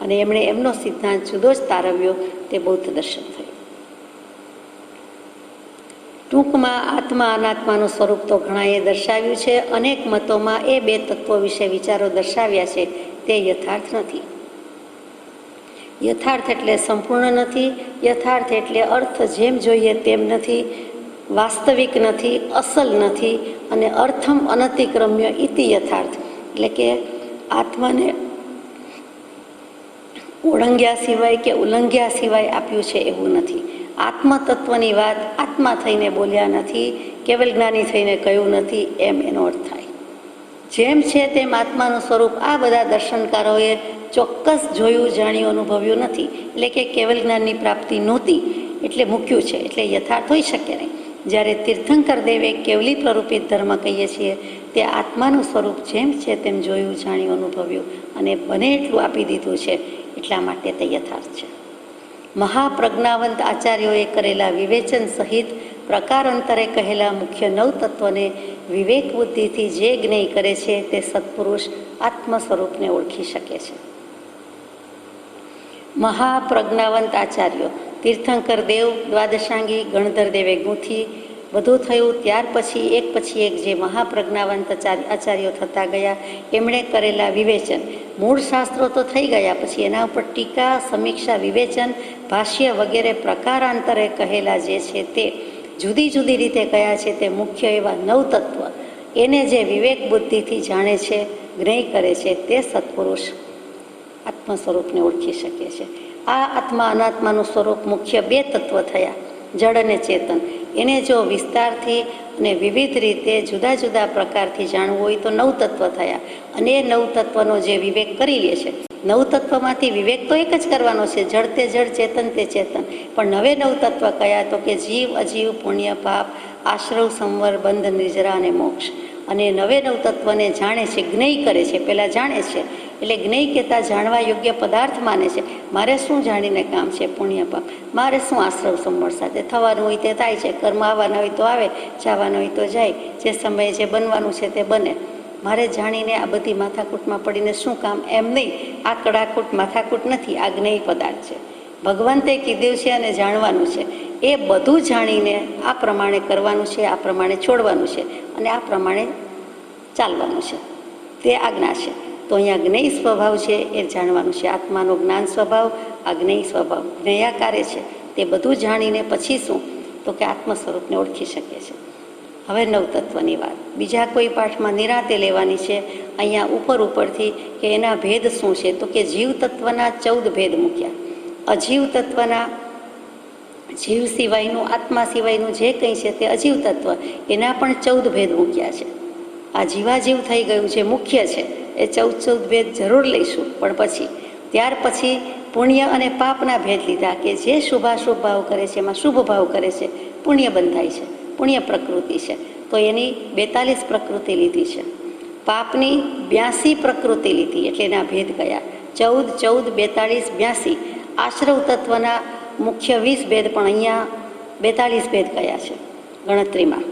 અને એમણે એમનો સિદ્ધાંત જુદો જ તારવ્યો, તે બૌદ્ધ દર્શન થયું. ટૂંકમાં આત્મા અનાત્માનું સ્વરૂપ તો ઘણાએ દર્શાવ્યું છે. અનેક મતોમાં એ બે તત્વો વિશે વિચારો દર્શાવ્યા છે. તે યથાર્થ નથી. યથાર્થ એટલે સંપૂર્ણ નથી. યથાર્થ એટલે અર્થ જેમ જોઈએ તેમ નથી, વાસ્તવિક નથી, અસલ નથી. અને અર્થમ અનતિક્રમ્ય ઇતિ યથાર્થ, એટલે કે આત્માને ઓળંગ્યા સિવાય કે ઉલ્લંઘ્યા સિવાય આપ્યું છે એવું નથી. આત્મતત્વની વાત આત્મા થઈને બોલ્યા નથી, કેવલ જ્ઞાની થઈને કહ્યું નથી, એમ એનો અર્થ થાય. જેમ છે તેમ આત્માનું સ્વરૂપ આ બધા દર્શનકારોએ ચોક્કસ જોયું, જાણ્યું, અનુભવ્યું નથી. એટલે કે કેવલ જ્ઞાનની પ્રાપ્તિ નહોતી એટલે મૂક્યું છે, એટલે યથાર્થ હોઈ શકે નહીં. જ્યારે તીર્થંકર દેવે કેવલી પ્રરૂપિત ધર્મ કહીએ છીએ, તે આત્માનું સ્વરૂપ જેમ છે તેમ જોયું, જાણ્યું, અનુભવ્યું અને બને એટલું આપી દીધું છે, એટલા માટે તે યથાર્થ છે. મહાપ્રજ્ઞાવંત આચાર્યોએ કરેલા વિવેચન સહિત પ્રકારાંતરે કહેલા મુખ્ય 9 તત્વને વિવેક બુદ્ધિથી જે જ્ઞેય કરે છે તે સત્પુરુષ આત્મ સ્વરૂપને ઓળખી શકે છે. મહાપ્રજ્ઞાવંત આચાર્યો તીર્થંકર દેવ, દ્વાદશાંગી, ગણધર દેવે ગૂંથી બધું થયું. ત્યાર પછી એક જે મહાપ્રજ્ઞાવંત આચાર્યો થતા ગયા, એમણે કરેલા વિવેચન, મૂળ શાસ્ત્રો તો થઈ ગયા, પછી એના ઉપર ટીકા, સમીક્ષા, વિવેચન, ભાષ્ય વગેરે પ્રકારાંતરે કહેલા જે છે તે જુદી જુદી રીતે કયા છે તે મુખ્ય એવા નવ તત્વ એને જે વિવેક બુદ્ધિથી જાણે છે, જ્ઞેય કરે છે, તે સત્પુરુષ આત્મ સ્વરૂપને ઓળખી શકે છે. આ આત્મા અનાત્માનું સ્વરૂપ મુખ્ય બે તત્વ થયા, જડ અને ચેતન. એને જો વિસ્તારથી અને વિવિધ રીતે જુદા જુદા પ્રકારથી જાણવું હોય તો નવ તત્વ થયા. અને એ નવ તત્વનો જે વિવેક કરી લે છે, નવ તત્વમાંથી વિવેક તો એક જ કરવાનો છે, જડ તે જડ, ચેતન તે ચેતન. પણ નવે નવ તત્વ કયા તો કે જીવ, અજીવ, પુણ્ય, પાપ, આશ્રવ, સંવર, બંધ, નિર્જરા અને મોક્ષ. અને નવે નવ તત્વને જાણે છે, જ્ઞેય કરે છે. પહેલાં જાણે છે એટલે જ્ઞેય કહેતા જાણવા યોગ્ય પદાર્થ માને છે. મારે શું જાણીને કામ છે? પુણ્ય પાપ. મારે શું આશ્રવ સંવર સાથે થવાનું હોય તે થાય છે, કર્મ આવવાના હોય તો આવે, જવાનું હોય તો જાય, જે સમયે જે બનવાનું છે તે બને. મારે જાણીને આ બધી માથાકૂટમાં પડીને શું કામ? એમ નહીં. આ કડાકૂટ માથાકૂટ નથી, આ જ્ઞેય પદાર્થ છે. ભગવંતે કીધું છે અને જાણવાનું છે. એ બધું જાણીને આ પ્રમાણે કરવાનું છે, આ પ્રમાણે છોડવાનું છે અને આ પ્રમાણે ચાલવાનું છે, તે આજ્ઞા છે. તો અહીંયા જ્ઞેય સ્વભાવ છે એ જાણવાનું છે. આત્માનો જ્ઞાન સ્વભાવ, આ જ્ઞેય સ્વભાવ, જ્ઞેયાકારે છે. તે બધું જાણીને પછી શું તો કે આત્મ સ્વરૂપને ઓળખી શકે છે. હવે નવ તત્વની વાત બીજા કોઈ પાઠમાં નિરાંતે લેવાની છે. અહીંયા ઉપરથી કે એના ભેદ શું છે તો કે જીવ તત્વના 14 ભેદ મૂક્યા. અજીવ તત્વના, જીવ સિવાયનું, આત્મા સિવાયનું જે કંઈ છે તે અજીવ તત્વ, એના પણ 14 ભેદ મૂક્યા છે. આ જીવાજીવ થઈ ગયું છે, મુખ્ય છે. એ 14 ભેદ જરૂર લઈશું, પણ પછી ત્યાર પછી પુણ્ય અને પાપના ભેદ લીધા કે જે શુભાશુભ ભાવ કરે છે એમાં શુભ ભાવ કરે છે, પુણ્ય બંધાય છે, પુણ્ય પ્રકૃતિ છે. તો એની 42 પ્રકૃતિ લીધી છે. પાપની 82 પ્રકૃતિ લીધી, એટલે એના ભેદ કયા? 14, 42, 82. આશ્રવ તત્વના મુખ્ય 20 ભેદ, પણ અહીંયા 42 ભેદ કયા છે ગણતરીમાં.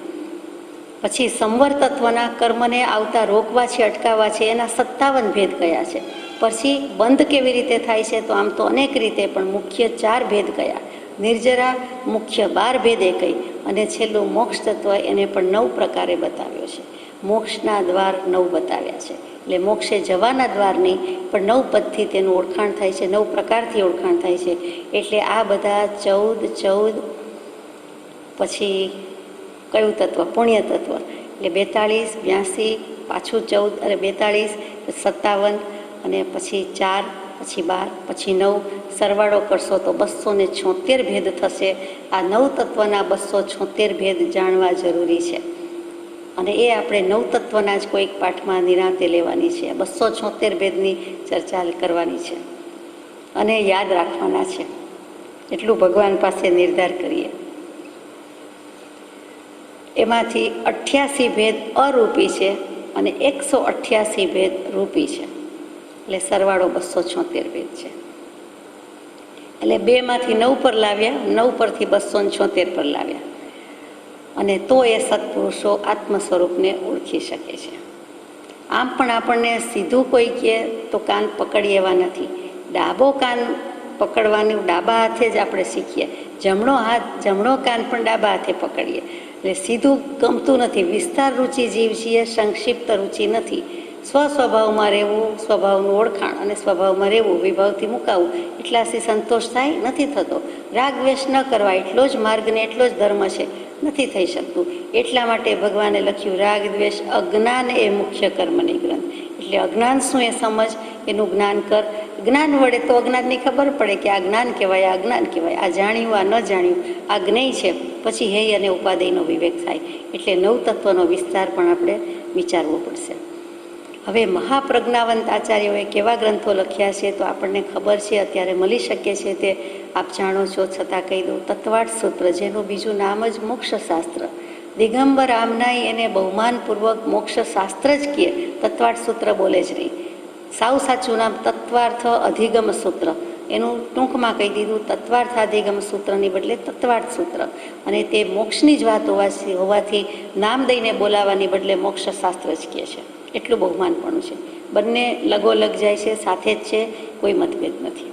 પછી સંવર તત્વના કર્મને આવતા રોકવા છે, અટકાવવા છે, એના 57 ભેદ કયા છે. પછી બંધ કેવી રીતે થાય છે તો આમ તો અનેક રીતે, પણ મુખ્ય 4 ભેદ કયા? નિર્જરા મુખ્ય 12 ભેદ એ કઈ, અને છેલ્લું મોક્ષ તત્વ એને પણ 9 પ્રકારે બતાવ્યો છે. મોક્ષના દ્વાર 9 બતાવ્યા છે. એટલે મોક્ષે જવાના દ્વાર નહીં, પણ 9 પદથી તેનું ઓળખાણ થાય છે, 9 પ્રકારથી ઓળખાણ થાય છે. એટલે આ બધા 14, પછી કયું તત્વ? પુણ્ય તત્વ. એટલે 42, 82, પાછું 14 અને 42, 57 અને પછી 4, પછી 12, પછી 9. સરવાળો કરશો તો 276 ભેદ થશે. આ 9 તત્વના 276 ભેદ જાણવા જરૂરી છે. અને એ આપણે 9 તત્વના જ કોઈક પાઠમાં નિરાંતે લેવાની છે. 276 ભેદની ચર્ચા કરવાની છે અને યાદ રાખવાના છે. એટલું ભગવાન પાસે નિર્ધાર કરીએ. એમાંથી 88 ભેદ અરૂપી છે અને 188 ભેદ રૂપી છે. એટલે સરવાળો 276 ભેદ છે. એટલે 2માંથી 9 પર લાવ્યા, 9 પરથી 276 પર લાવ્યા. અને તો એ સત્પુરુષો આત્મ સ્વરૂપને ઓળખી શકે છે. આમ પણ આપણને સીધું કોઈ કહે તો કાન પકડી એવા નથી. ડાબો કાન પકડવાનું ડાબા હાથે જ આપણે શીખીએ. જમણો કાન પણ ડાબા હાથે પકડીએ. એટલે સીધું ગમતું નથી. વિસ્તાર રુચિ જીવ છીએ, સંક્ષિપ્ત રુચિ નથી. સ્વસ્વભાવમાં રહેવું, સ્વભાવનું ઓળખાણ અને સ્વભાવમાં રહેવું, વિભાવથી મુકાવવું, એટલાથી સંતોષ થાય નથી થતો. રાગ દ્વેષ ન કરવા એટલો જ માર્ગ ને એટલો જ ધર્મ છે, નથી થઈ શકતું. એટલા માટે ભગવાને લખ્યું રાગ દ્વેષ અજ્ઞાન એ મુખ્ય કર્મની ગ્રંથ. એટલે અજ્ઞાન શું એ સમજ, એનું જ્ઞાન કર. જ્ઞાન વડે તો અજ્ઞાનની ખબર પડે કે આ જ્ઞાન કહેવાય, આ અજ્ઞાન કહેવાય, આ જાણ્યું, આ ન જાણ્યું, આ જ્ઞેય છે. પછી હેય અને ઉપાદેયનો વિવેક થાય. એટલે 9 તત્વનો વિસ્તાર પણ આપણે વિચારવો પડશે. હવે મહાપ્રજ્ઞાવંત આચાર્યોએ કેવા ગ્રંથો લખ્યા છે તો આપણને ખબર છે, અત્યારે મળી શકે છે તે આપ જાણો છો, છતાં કહી દઉં. તત્વાર્થ સૂત્ર, જેનું બીજું નામ જ મોક્ષશાસ્ત્ર. દિગંબર આમનાઈ એને બહુમાનપૂર્વક મોક્ષશાસ્ત્ર જ કહે, તત્વાર્થ સૂત્ર બોલે જ નહીં. સાવ સાચું નામ તત્વાર્થ અધિગમ સૂત્ર. એનું ટૂંકમાં કહી દીધું તત્વાર્થ અધિગમ સૂત્રની બદલે તત્વાર્થ સૂત્ર. અને તે મોક્ષની જ વાત હોવાથી નામ દઈને બોલાવવાની બદલે મોક્ષશાસ્ત્ર જ કહે છે. એટલું બહુમાનપણું છે. બંને લગોલગ જાય છે, સાથે જ છે, કોઈ મતભેદ નથી.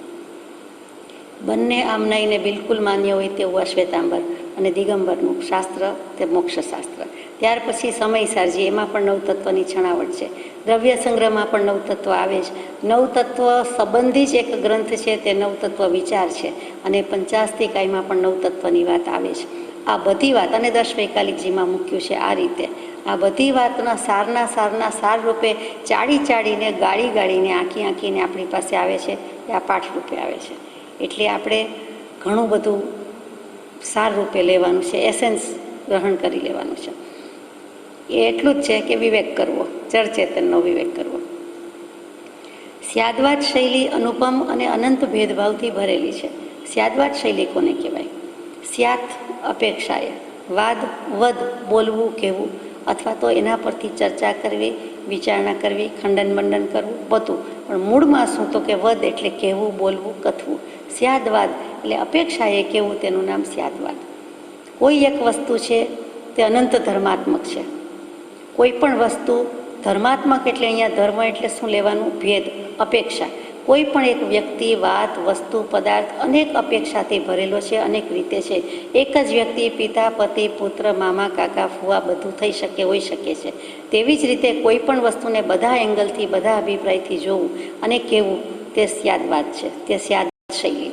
બંને આમનાઈને બિલકુલ માન્ય હોય તેવું અશ્વેતાંબર અને દિગંબરનું શાસ્ત્ર તે મોક્ષશાસ્ત્ર. ત્યાર પછી સમય સારજી, એમાં પણ નવતત્વની છણાવટ છે. દ્રવ્ય સંગ્રહમાં પણ નવતત્વ આવે જ. નવતત્વ સંબંધી જ એક ગ્રંથ છે તે નવતત્વ વિચાર છે, અને પંચાસ્તિકાયમાં પણ નવતત્વની વાત આવે છે. આ બધી વાત, અને 10 વૈકાલિકજીમાં મૂક્યું છે આ રીતે, આ બધી વાતના સાર રૂપે ચાડીને ગાળીને આંકીને આપણી પાસે આવે છે, એ આ પાઠ રૂપે આવે છે. એટલે આપણે ઘણું બધું સાર રૂપે લેવાનું છે, એસેન્સ ગ્રહણ કરી લેવાનું છે. એ એટલું જ છે કે વિવેક કરવો, ચરચેતનનો વિવેક કરવો. સ્યાદવાદ શૈલી અનુપમ અને અનંત ભેદભાવથી ભરેલી છે. સ્યાદવાદ શૈલી કોને કહેવાય? સ્યાત અપેક્ષાએ, વાદ વદ બોલવું કહેવું, અથવા તો એના પરથી ચર્ચા કરવી, વિચારણા કરવી, ખંડન મંડન કરવું, બધું. પણ મૂળમાં શું? તો કે વદ એટલે કહેવું, બોલવું, કથવું. સ્યાદવાદ એટલે અપેક્ષાએ કહેવું, તેનું નામ સ્યાદવાદ. કોઈ એક વસ્તુ છે તે અનંત ધર્માત્મક છે. કોઈ પણ વસ્તુ ધર્માત્મક એટલે અહીંયા ધર્મ એટલે શું લેવાનું? ભેદ, અપેક્ષા. કોઈ પણ એક વ્યક્તિ, વાત, વસ્તુ, પદાર્થ અનેક અપેક્ષાથી ભરેલો છે, અનેક રીતે છે. એક જ વ્યક્તિ પિતા, પતિ, પુત્ર, મામા, કાકા, ફુવા બધું થઈ શકે, હોઈ શકે છે. તેવી જ રીતે કોઈ પણ વસ્તુને બધા એંગલથી, બધા અભિપ્રાયથી જોવું અને કહેવું, તે સ્યાદવાદ છે, તે સ્યાદ શૈલી.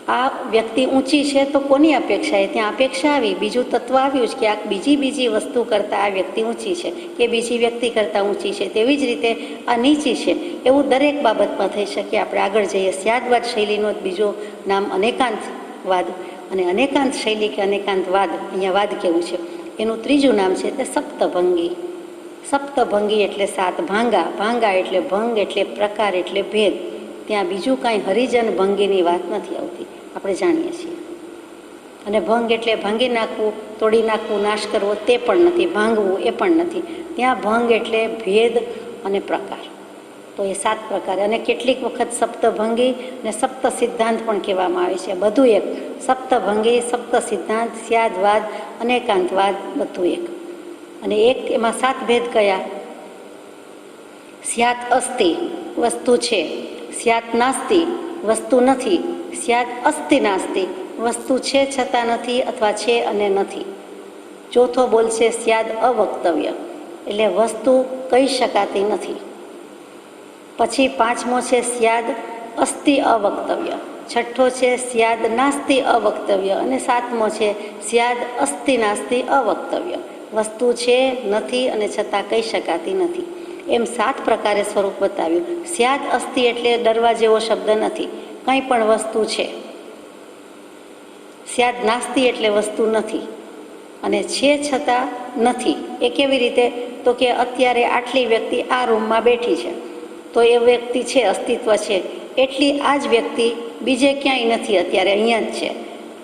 આ વ્યક્તિ ઊંચી છે તો કોની અપેક્ષાએ? ત્યાં અપેક્ષા આવી, બીજું તત્વ આવ્યું છે કે આ બીજી વસ્તુ કરતાં આ વ્યક્તિ ઊંચી છે, કે બીજી વ્યક્તિ કરતાં ઊંચી છે. તેવી જ રીતે આ નીચી છે, એવું દરેક બાબતમાં થઈ શકે. આપણે આગળ જઈએ. સ્યાદવાદ શૈલીનો બીજો નામ અનેકાંતવાદ, અને અનેકાંત શૈલી કે અનેકાંતવાદ, અહીંયા વાદ કેવું છે, એનું ત્રીજું નામ છે તે સપ્તભંગી. સપ્તભંગી એટલે 7 ભાંગા. ભાંગા એટલે ભંગ, એટલે પ્રકાર, એટલે ભેદ. ત્યાં બીજું કાંઈ હરિજન ભંગીની વાત નથી આવતી, આપણે જાણીએ છીએ. અને ભંગ એટલે ભાંગી નાખવું, તોડી નાખવું, નાશ કરવો, તે પણ નથી. ભાંગવું એ પણ નથી. ત્યાં ભંગ એટલે ભેદ અને પ્રકાર. તો એ 7 પ્રકાર. અને કેટલીક વખત સપ્તભંગી ને સપ્ત સિદ્ધાંત પણ કહેવામાં આવે છે. બધું એક. સપ્તભંગી, સપ્ત સિદ્ધાંત, સ્યાદવાદ, અનેકાંતવાદ, બધું એક. અને એક એમાં 7 ભેદ કયા? સ્યાત અસ્તિ, વસ્તુ છે. સ્યાત નાસ્તિ, વસ્તુ નથી. સ્યાત અસ્તિ નાસ્તિ, વસ્તુ છે છતાં નથી, અથવા છે અને નથી. ચોથો બોલ છે સ્યાદ અવક્તવ્ય, એટલે વસ્તુ કહી શકાતી નથી. પછી 5મો છે સ્યાદ અસ્તિ અવક્તવ્ય. 6ઠ્ઠો છે સ્યાદ નાસ્તિ અવક્તવ્ય. અને 7મો છે સ્યાદ અસ્તિ નાસ્તિ અવક્તવ્ય. વસ્તુ છે, નથી અને છતાં કહી શકાતી નથી. એમ 7 પ્રકારે સ્વરૂપ બતાવ્યું. સ્યાદ અસ્તિ એટલે ડરવા જેવો શબ્દ નથી, કંઈ પણ વસ્તુ છે. સ્યાદ નાસ્તિ એટલે વસ્તુ નથી, અને છે છતાં નથી. એ કેવી રીતે? તો કે અત્યારે આટલી વ્યક્તિ આ રૂમમાં બેઠી છે, તો એ વ્યક્તિ છે, અસ્તિત્વ છે. એટલી આ જ વ્યક્તિ બીજે ક્યાંય નથી, અત્યારે અહીંયા જ છે.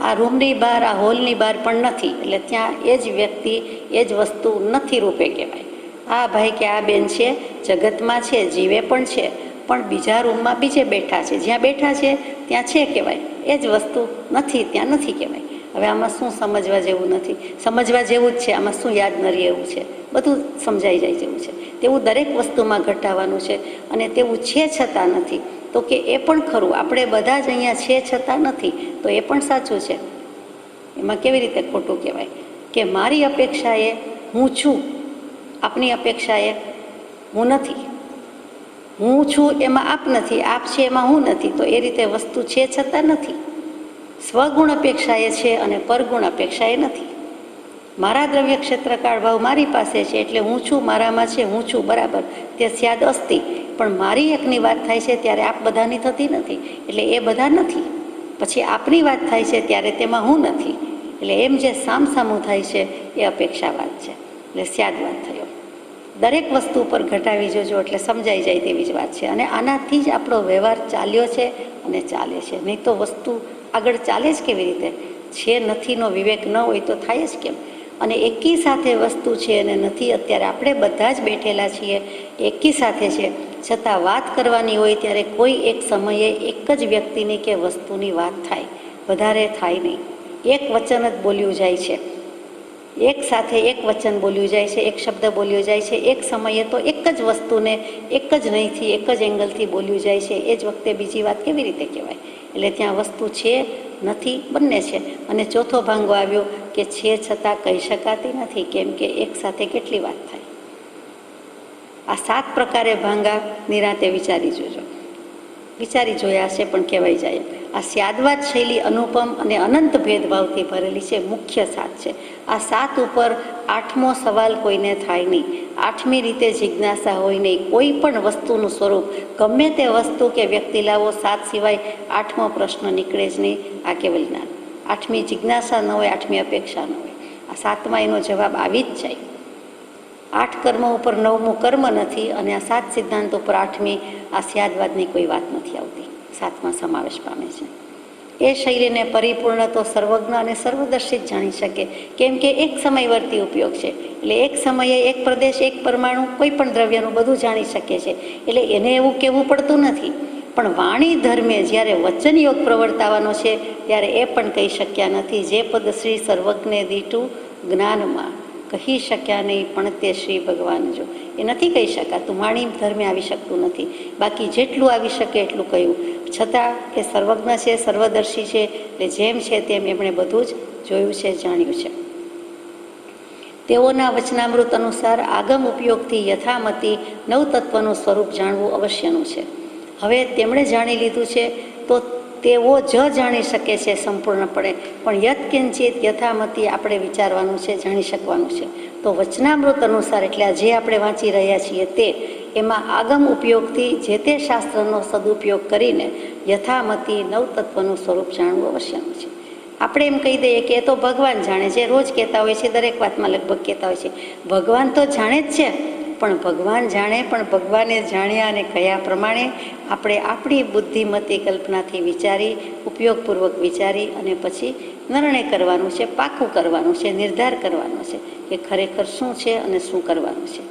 આ રૂમની બહાર, આ હોલની બહાર પણ નથી. એટલે ત્યાં એ જ વ્યક્તિ, એ જ વસ્તુ નથી રૂપે કહેવાય. આ ભાઈ કે આ બેન છે, જગતમાં છે, જીવે પણ છે, પણ બીજા રૂમમાં બીજે બેઠા છે. જ્યાં બેઠા છે ત્યાં છે કહેવાય, એ જ વસ્તુ નથી, ત્યાં નથી કહેવાય. હવે આમાં શું સમજવા જેવું નથી? સમજવા જેવું જ છે. આમાં શું યાદ ન રહે એવું છે? બધું સમજાઈ જાય જેવું છે. તેવું દરેક વસ્તુમાં ઘટાવાનું છે. અને તેવું છે છતાં નથી, તો કે એ પણ ખરું. આપણે બધા જ અહીંયા છે છતાં નથી, તો એ પણ સાચું છે. એમાં કેવી રીતે ખોટું કહેવાય? કે મારી અપેક્ષાએ હું છું, આપની અપેક્ષાએ હું નથી. હું છું એમાં આપ નથી, આપ છે એમાં હું નથી. તો એ રીતે વસ્તુ છે છતાં નથી. સ્વગુણ અપેક્ષાએ છે અને પરગુણ અપેક્ષાએ નથી. મારા દ્રવ્ય ક્ષેત્રકાળ ભાવ મારી પાસે છે, એટલે હું છું, મારામાં છે, હું છું, બરાબર, તે સ્યાદ અસ્તિ. પણ મારી એકની વાત થાય છે ત્યારે આપ બધાની થતી નથી, એટલે એ બધા નથી. પછી આપની વાત થાય છે ત્યારે તેમાં હું નથી. એટલે એમ જે સામસામું થાય છે એ અપેક્ષાવાદ છે, એટલે સ્યાદવાદ થયો. દરેક વસ્તુ પર ઘટાવી જોજો એટલે સમજાઈ જાય તેવી જ વાત છે. અને આનાથી જ આપણો વ્યવહાર ચાલ્યો છે અને ચાલે છે. નહીં તો વસ્તુ આગળ ચાલે જ કેવી રીતે? છે નથીનો વિવેક ન હોય તો થાય જ કેમ? અને એકી સાથે વસ્તુ છે અને નથી. અત્યારે આપણે બધા જ બેઠેલા છીએ, એકી સાથે છે, છતાં વાત કરવાની હોય ત્યારે કોઈ એક સમયે એક જ વ્યક્તિની કે વસ્તુની વાત થાય, વધારે થાય નહીં. એક વચન જ બોલ્યું જાય છે, એક સાથે એક વચન બોલ્યું જાય છે, એક શબ્દ બોલ્યો જાય છે. એક સમયે તો એક જ વસ્તુને એક જ નહીંથી, એક જ એંગલથી બોલ્યું જાય છે. એ જ વખતે બીજી વાત કેવી રીતે કહેવાય? એટલે ત્યાં વસ્તુ છે નથી બંને છે. અને ચોથો ભાંગો આવ્યો કે છે છતાં કહી શકાતી નથી, કેમ કે એક સાથે કેટલી વાત થાય. આ 7 પ્રકારે ભાંગા નિરાંતે વિચારી જોજો. વિચારી જોયા છે પણ કહેવાય જાય. આ સ્યાદવાદ શૈલી અનુપમ અને અનંત ભેદભાવથી ભરેલી છે. મુખ્ય 7 છે. આ 7 ઉપર 8મો સવાલ કોઈને થાય નહીં. 8મી રીતે જિજ્ઞાસા હોય નહીં. કોઈ પણ વસ્તુનું સ્વરૂપ, ગમે તે વસ્તુ કે વ્યક્તિ લાવો, 7 સિવાય 8મો પ્રશ્ન નીકળે જ નહીં. આ કેવલ જ્ઞાન. 8મી જિજ્ઞાસા ન હોય, 8મી અપેક્ષા ન હોય. આ 7મા એનો જવાબ આવી જ જાય. 8 કર્મ ઉપર 9મું કર્મ નથી, અને આ 7 સિદ્ધાંત ઉપર 8મી આ સ્યાદવાદની કોઈ વાત નથી આવતી. 7માં સમાવેશ પામે છે. એ શૈલીને પરિપૂર્ણ તો સર્વજ્ઞ અને સર્વદર્શી જ જાણી શકે, કેમ કે એક સમયવર્તી ઉપયોગ છે. એટલે એક સમયે એક પ્રદેશ, એક પરમાણુ, કોઈ પણ દ્રવ્યનું બધું જાણી શકે છે. એટલે એને એવું કહેવું પડતું નથી. પણ વાણી ધર્મે જ્યારે વચનયોગ પ્રવર્તાવાનો છે ત્યારે એ પણ કહી શક્યા નથી. જે પદ શ્રી સર્વજ્ઞે દીઠું જ્ઞાનમાં કહી શક્યા નહીં, પણ તે શ્રી ભગવાન જો. એ નથી કહી શકાતું, વાણી ધર્મે આવી શકતું નથી. બાકી જેટલું આવી શકે એટલું કહ્યું. છતાં એ સર્વજ્ઞ છે, સર્વદર્શી છે, એટલે જેમ છે તેમ એમણે બધું જ જોયું છે, જાણ્યું છે. તેઓના વચનામૃત અનુસાર આગમ ઉપયોગથી યથામતી નવતત્વનું સ્વરૂપ જાણવું અવશ્યનું છે. હવે તેમણે જાણી લીધું છે તો તેઓ જ જાણી શકે છે સંપૂર્ણપણે, પણ યત્કિંચિત યથામતી આપણે વિચારવાનું છે, જાણી શકવાનું છે. તો વચનામૃત અનુસાર, એટલે આ જે આપણે વાંચી રહ્યા છીએ તે, એમાં આગમ ઉપયોગથી જે તે શાસ્ત્રનો સદુપયોગ કરીને યથામતી નવતત્વનું સ્વરૂપ જાણવું અવશ્યનું છે. આપણે એમ કહી દઈએ કે એ તો ભગવાન જાણે છે, રોજ કહેતા હોય છે, દરેક વાતમાં લગભગ કહેતા હોય છે. ભગવાન તો જાણે જ છે, પણ ભગવાન જાણે, પણ ભગવાને જાણ્યા અને કયા પ્રમાણે આપણે આપણી બુદ્ધિમતી કલ્પનાથી વિચારી, ઉપયોગપૂર્વક વિચારી અને પછી નિર્ણય કરવાનું છે, પાકું કરવાનું છે, નિર્ધાર કરવાનો છે કે ખરેખર શું છે અને શું કરવાનું છે.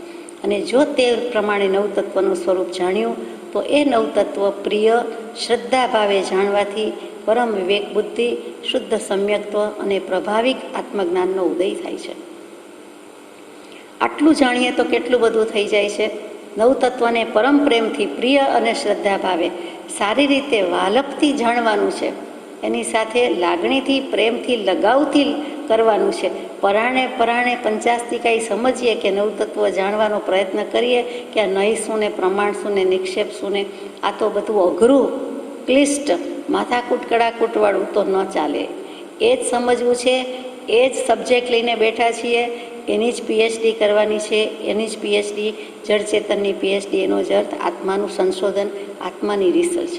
અને જો તે પ્રમાણે નવતત્વનું સ્વરૂપ જાણ્યું તો એ નવતત્વ પ્રિય શ્રદ્ધા ભાવે જાણવાથી પરમ વિવેક બુદ્ધિ, શુદ્ધ સમ્યક્ત્વ અને પ્રભાવિક આત્મજ્ઞાનનો ઉદય થાય છે. આટલું જાણીએ તો કેટલું બધું થઈ જાય છે. નવતત્વને પરમ પ્રેમથી, પ્રિય અને શ્રદ્ધા ભાવે સારી રીતે વાલપથી જાણવાનું છે. એની સાથે લાગણીથી, પ્રેમથી, લગાવથી કરવાનું છે. પરાણે પંચાસ્તી કાંઈ સમજીએ કે નવતત્વ જાણવાનો પ્રયત્ન કરીએ કે આ નહીં શું ને પ્રમાણ શું ને નિક્ષેપ શું ને, આ તો બધું અઘરું, ક્લિષ્ટ, માથાકૂટ કડાકૂટવાળું તો ન ચાલે. એ જ સમજવું છે. એ જ સબ્જેક્ટ લઈને બેઠા છીએ. એની જ પીએચડી કરવાની છે. એની જ પીએચડી, જળચેતનની પીએચડી. એનો જ અર્થ આત્માનું સંશોધન, આત્માની રિસર્ચ.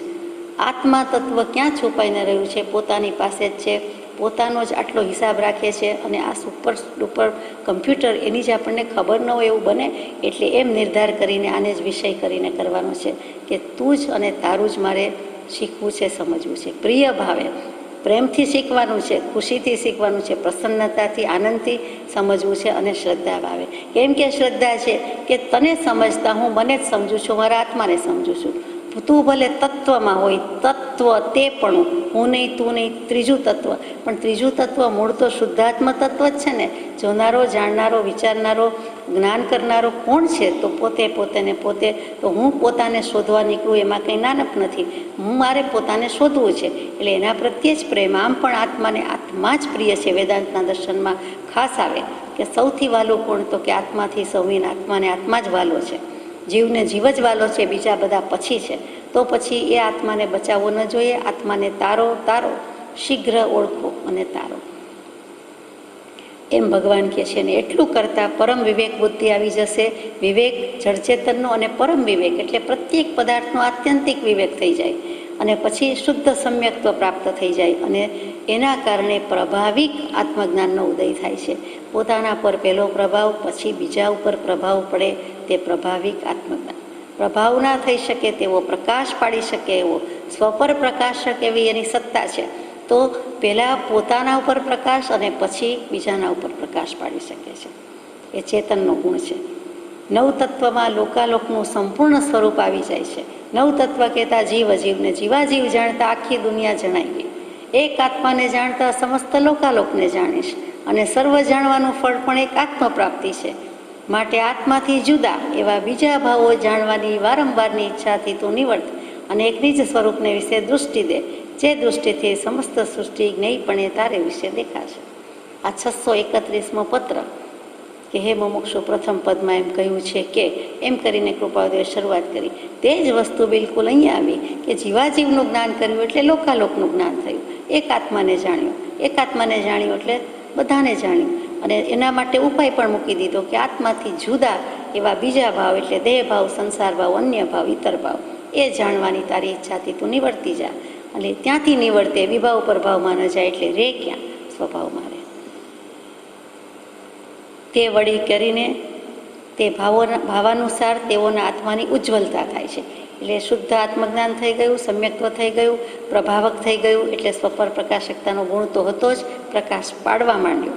આત્મા તત્વ ક્યાં છુપાઈને રહ્યું છે? પોતાની પાસે જ છે. પોતાનો જ આટલો હિસાબ રાખે છે. અને આ સુપર ડુપર કમ્પ્યુટર, એની જ આપણને ખબર ન હોય એવું બને. એટલે એમ નિર્ધાર કરીને આને જ વિષય કરીને કરવાનો છે કે તું જ અને તારું જ મારે શીખવું છે, સમજવું છે. પ્રિય ભાવે, પ્રેમથી શીખવાનું છે, ખુશીથી શીખવાનું છે, પ્રસન્નતાથી, આનંદથી સમજવું છે. અને શ્રદ્ધા ભાવે, કેમ કે શ્રદ્ધા છે કે તને સમજતા હું મને જ સમજું છું, મારા આત્માને સમજું છું. તું ભલે તત્વમાં હોય, તત્વ તે પણ, હું નહીં, તું નહીં, ત્રીજું તત્વ. પણ ત્રીજું તત્વ મૂળ તો શુદ્ધાત્મ તત્વ જ છે ને. જોનારો, જાણનારો, વિચારનારો, જ્ઞાન કરનારો કોણ છે? તો પોતે ને પોતે. તો હું પોતાને શોધવા નીકળું એમાં કંઈ નાનપ નથી. મારે પોતાને શોધવું છે. એટલે એના પ્રત્યે જ પ્રેમ. આમ પણ આત્માને આત્મા જ પ્રિય છે. વેદાંતના દર્શનમાં ખાસ આવે કે સૌથી વાલું કોણ? તો કે આત્માથી સૌવીને આત્માને આત્મા જ વાલો છે. જીવને જીવ જ વાલો છે, બીજા બધા પછી છે. તો પછી એ આત્માને બચાવવો ન જોઈએ. આત્માને તારો, શીઘ્ર ઓળખો અને તારો, એમ ભગવાન કહે છે. ને એટલું કરતાં પરમ વિવેક બુદ્ધિ આવી જશે. વિવેક જળચેતનનો અને પરમ વિવેક એટલે પ્રત્યેક પદાર્થનો આત્યંતિક વિવેક થઈ જાય. અને પછી શુદ્ધ સમ્યક્ત્વ પ્રાપ્ત થઈ જાય. અને એના કારણે પ્રભાવિક આત્મજ્ઞાનનો ઉદય થાય છે. પોતાના પર પહેલો પ્રભાવ, પછી બીજા ઉપર પ્રભાવ પડે તે પ્રભાવિક આત્મજ્ઞાન. પ્રભાવ ના થઈ શકે તેવો, પ્રકાશ પાડી શકે એવો, સ્વપર પ્રકાશક એવી એની સત્તા છે. તો પહેલાં પોતાના ઉપર પ્રકાશ અને પછી બીજાના ઉપર પ્રકાશ પાડી શકે છે. એ ચેતનનો ગુણ છે. નવતત્વમાં લોકાલોકનું સંપૂર્ણ સ્વરૂપ આવી જાય છે. નવતત્વ કહેતા જીવને, જીવાજીવ જાણતા આખી દુનિયા જણાઈ ગઈ. એક આત્માને જાણતા સમસ્ત લોકાલોકને જાણીશ. અને સર્વ જાણવાનું ફળ પણ એક આત્મપ્રાપ્તિ છે. માટે આત્માથી જુદા એવા બીજા ભાવો જાણવાની વારંવારની ઈચ્છાથી તું નિવર્ત અને એક નિજ સ્વરૂપને વિશે દૃષ્ટિ દે. જે દૃષ્ટિથી સમસ્ત સૃષ્ટિ જ્ઞેયપણે તારે વિશે દેખાશે. આ 631મો પત્ર કે હે મુમુક્ષુ પ્રથમ પદમાં એમ કહ્યું છે કે એમ કરીને કૃપાળુદેવે શરૂઆત કરી. તે જ વસ્તુ બિલકુલ અહીંયા આવી કે જીવાજીવનું જ્ઞાન કર્યું એટલે લોકાલોકનું જ્ઞાન થયું. એક આત્માને જાણ્યું, એક આત્માને જાણ્યું એટલે બધાને જાણ્યું. અને એના માટે ઉપાય પણ મૂકી દીધો કે આત્માથી જુદા એવા બીજા ભાવ એટલે દેહ ભાવ, સંસાર ભાવ, અન્ય ભાવ, ઇતર ભાવ એ જાણવાની તારી ઈચ્છાથી તું નિવર્તી જા. અને ત્યાંથી નિવર્તે વિભાવ ઉપર ભાવમાં ન જાય એટલે રે ક્યાં? સ્વભાવમાં રહે. તે વળી કરીને તે ભાવાનુસાર તેઓના આત્માની ઉજ્જવલતા થાય છે. એટલે શુદ્ધ આત્મજ્ઞાન થઈ ગયું, સમ્યક્ત્વ થઈ ગયું, પ્રભાવક થઈ ગયું. એટલે સ્વપર પ્રકાશકતાનો ગુણ તો હતો જ, પ્રકાશ પાડવા માંડ્યો.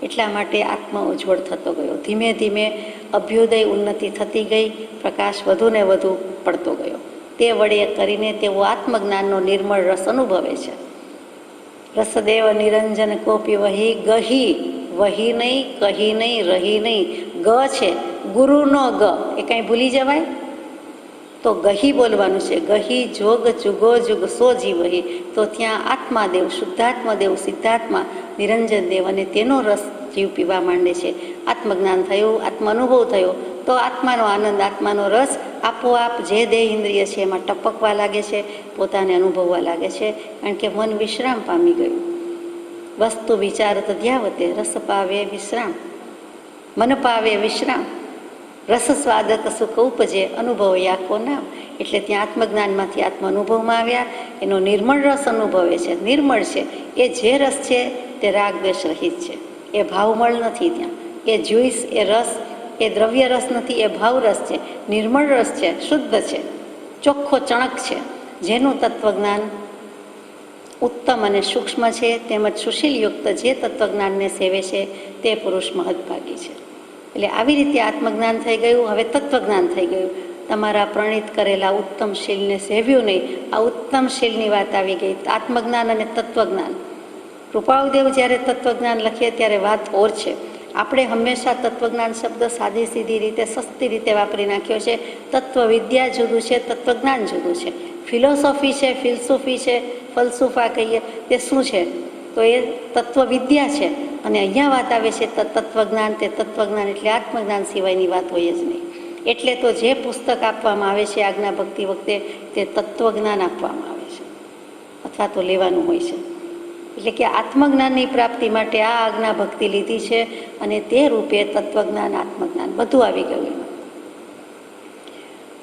એટલા માટે આત્મા ઉજ્જવળ થતો ગયો. ધીમે ધીમે અભ્યુદય ઉન્નતિ થતી ગઈ, પ્રકાશ વધુ ને વધુ પડતો ગયો. તે વડે કરીને તેઓ આત્મજ્ઞાનનો નિર્મળ રસ અનુભવે છે. રસદેવ નિરંજન કોપી વહી ગહી, વહી નહીં, કહી નહીં, રહી નહીં. ગ છે ગુરુનો ગ, એ કાંઈ ભૂલી જવાય? તો ગહી બોલવાનું છે. ગહી જોગ જુગો જુગ સો જીવહી. તો ત્યાં આત્માદેવ, શુદ્ધાત્મદેવ, સિદ્ધાત્મા, નિરંજન દેવ અને તેનો રસ જીવ પીવા માંડે છે. આત્મજ્ઞાન થયું, આત્મ અનુભવ થયો તો આત્માનો આનંદ, આત્માનો રસ આપોઆપ જે દેહ ઇન્દ્રિય છે એમાં ટપકવા લાગે છે, પોતાને અનુભવવા લાગે છે. કારણ કે મન વિશ્રામ પામી ગયું. વસ્તુ વિચારત ધ્યાવતે રસ પાવે વિશ્રામ, મન પાવે વિશ્રામ, રસ સ્વાદક સુખ ઉપજે અનુભવ યાકો નામ. એટલે ત્યાં આત્મજ્ઞાનમાંથી આત્મ અનુભવમાં આવ્યા, એનો નિર્મળ રસ અનુભવે છે. નિર્મળ છે એ જે રસ છે તે રાગ દ્વેષ રહિત છે, એ ભાવમળ નથી. ત્યાં એ જ્યુસ, એ રસ, એ દ્રવ્ય રસ નથી, એ ભાવ રસ છે, નિર્મળ રસ છે, શુદ્ધ છે, ચોખ્ખો ચણક છે. જેનું તત્વજ્ઞાન ઉત્તમ અને સૂક્ષ્મ છે તેમજ સુશીલયુક્ત જે તત્વજ્ઞાનને સેવે છે તે પુરુષ મહદભાગી છે. એટલે આવી રીતે આત્મજ્ઞાન થઈ ગયું. હવે તત્વજ્ઞાન થઈ ગયું. તમારા પ્રણિત કરેલા ઉત્તમ શીલને સેવ્યું નહીં. આ ઉત્તમ શીલની વાત આવી ગઈ. આત્મજ્ઞાન અને તત્વજ્ઞાન. કૃપાળુદેવ જ્યારે તત્વજ્ઞાન લખીએ ત્યારે વાત ઓર છે. આપણે હંમેશા તત્વજ્ઞાન શબ્દ સાદી સીધી રીતે, સસ્તી રીતે વાપરી નાખ્યો છે. તત્વવિદ્યા જુદું છે, તત્વજ્ઞાન જુદું છે. ફિલોસોફી છે, ફિલસૂફી છે, ફલસુફા કહીએ તે શું છે? તો એ તત્વવિદ્યા છે. અને અહીંયા વાત આવે છે તત્વજ્ઞાન. તે તત્વજ્ઞાન એટલે આત્મજ્ઞાન સિવાયની વાત હોય જ નહીં. એટલે તો જે પુસ્તક આપવામાં આવે છે આજ્ઞા ભક્તિ વખતે તે તત્વજ્ઞાન આપવામાં આવે છે અથવા તો લેવાનું હોય છે. એટલે કે આત્મજ્ઞાનની પ્રાપ્તિ માટે આ આજ્ઞા ભક્તિ લીધી છે અને તે રૂપે તત્વજ્ઞાન, આત્મજ્ઞાન બધું આવી ગયું એમાં.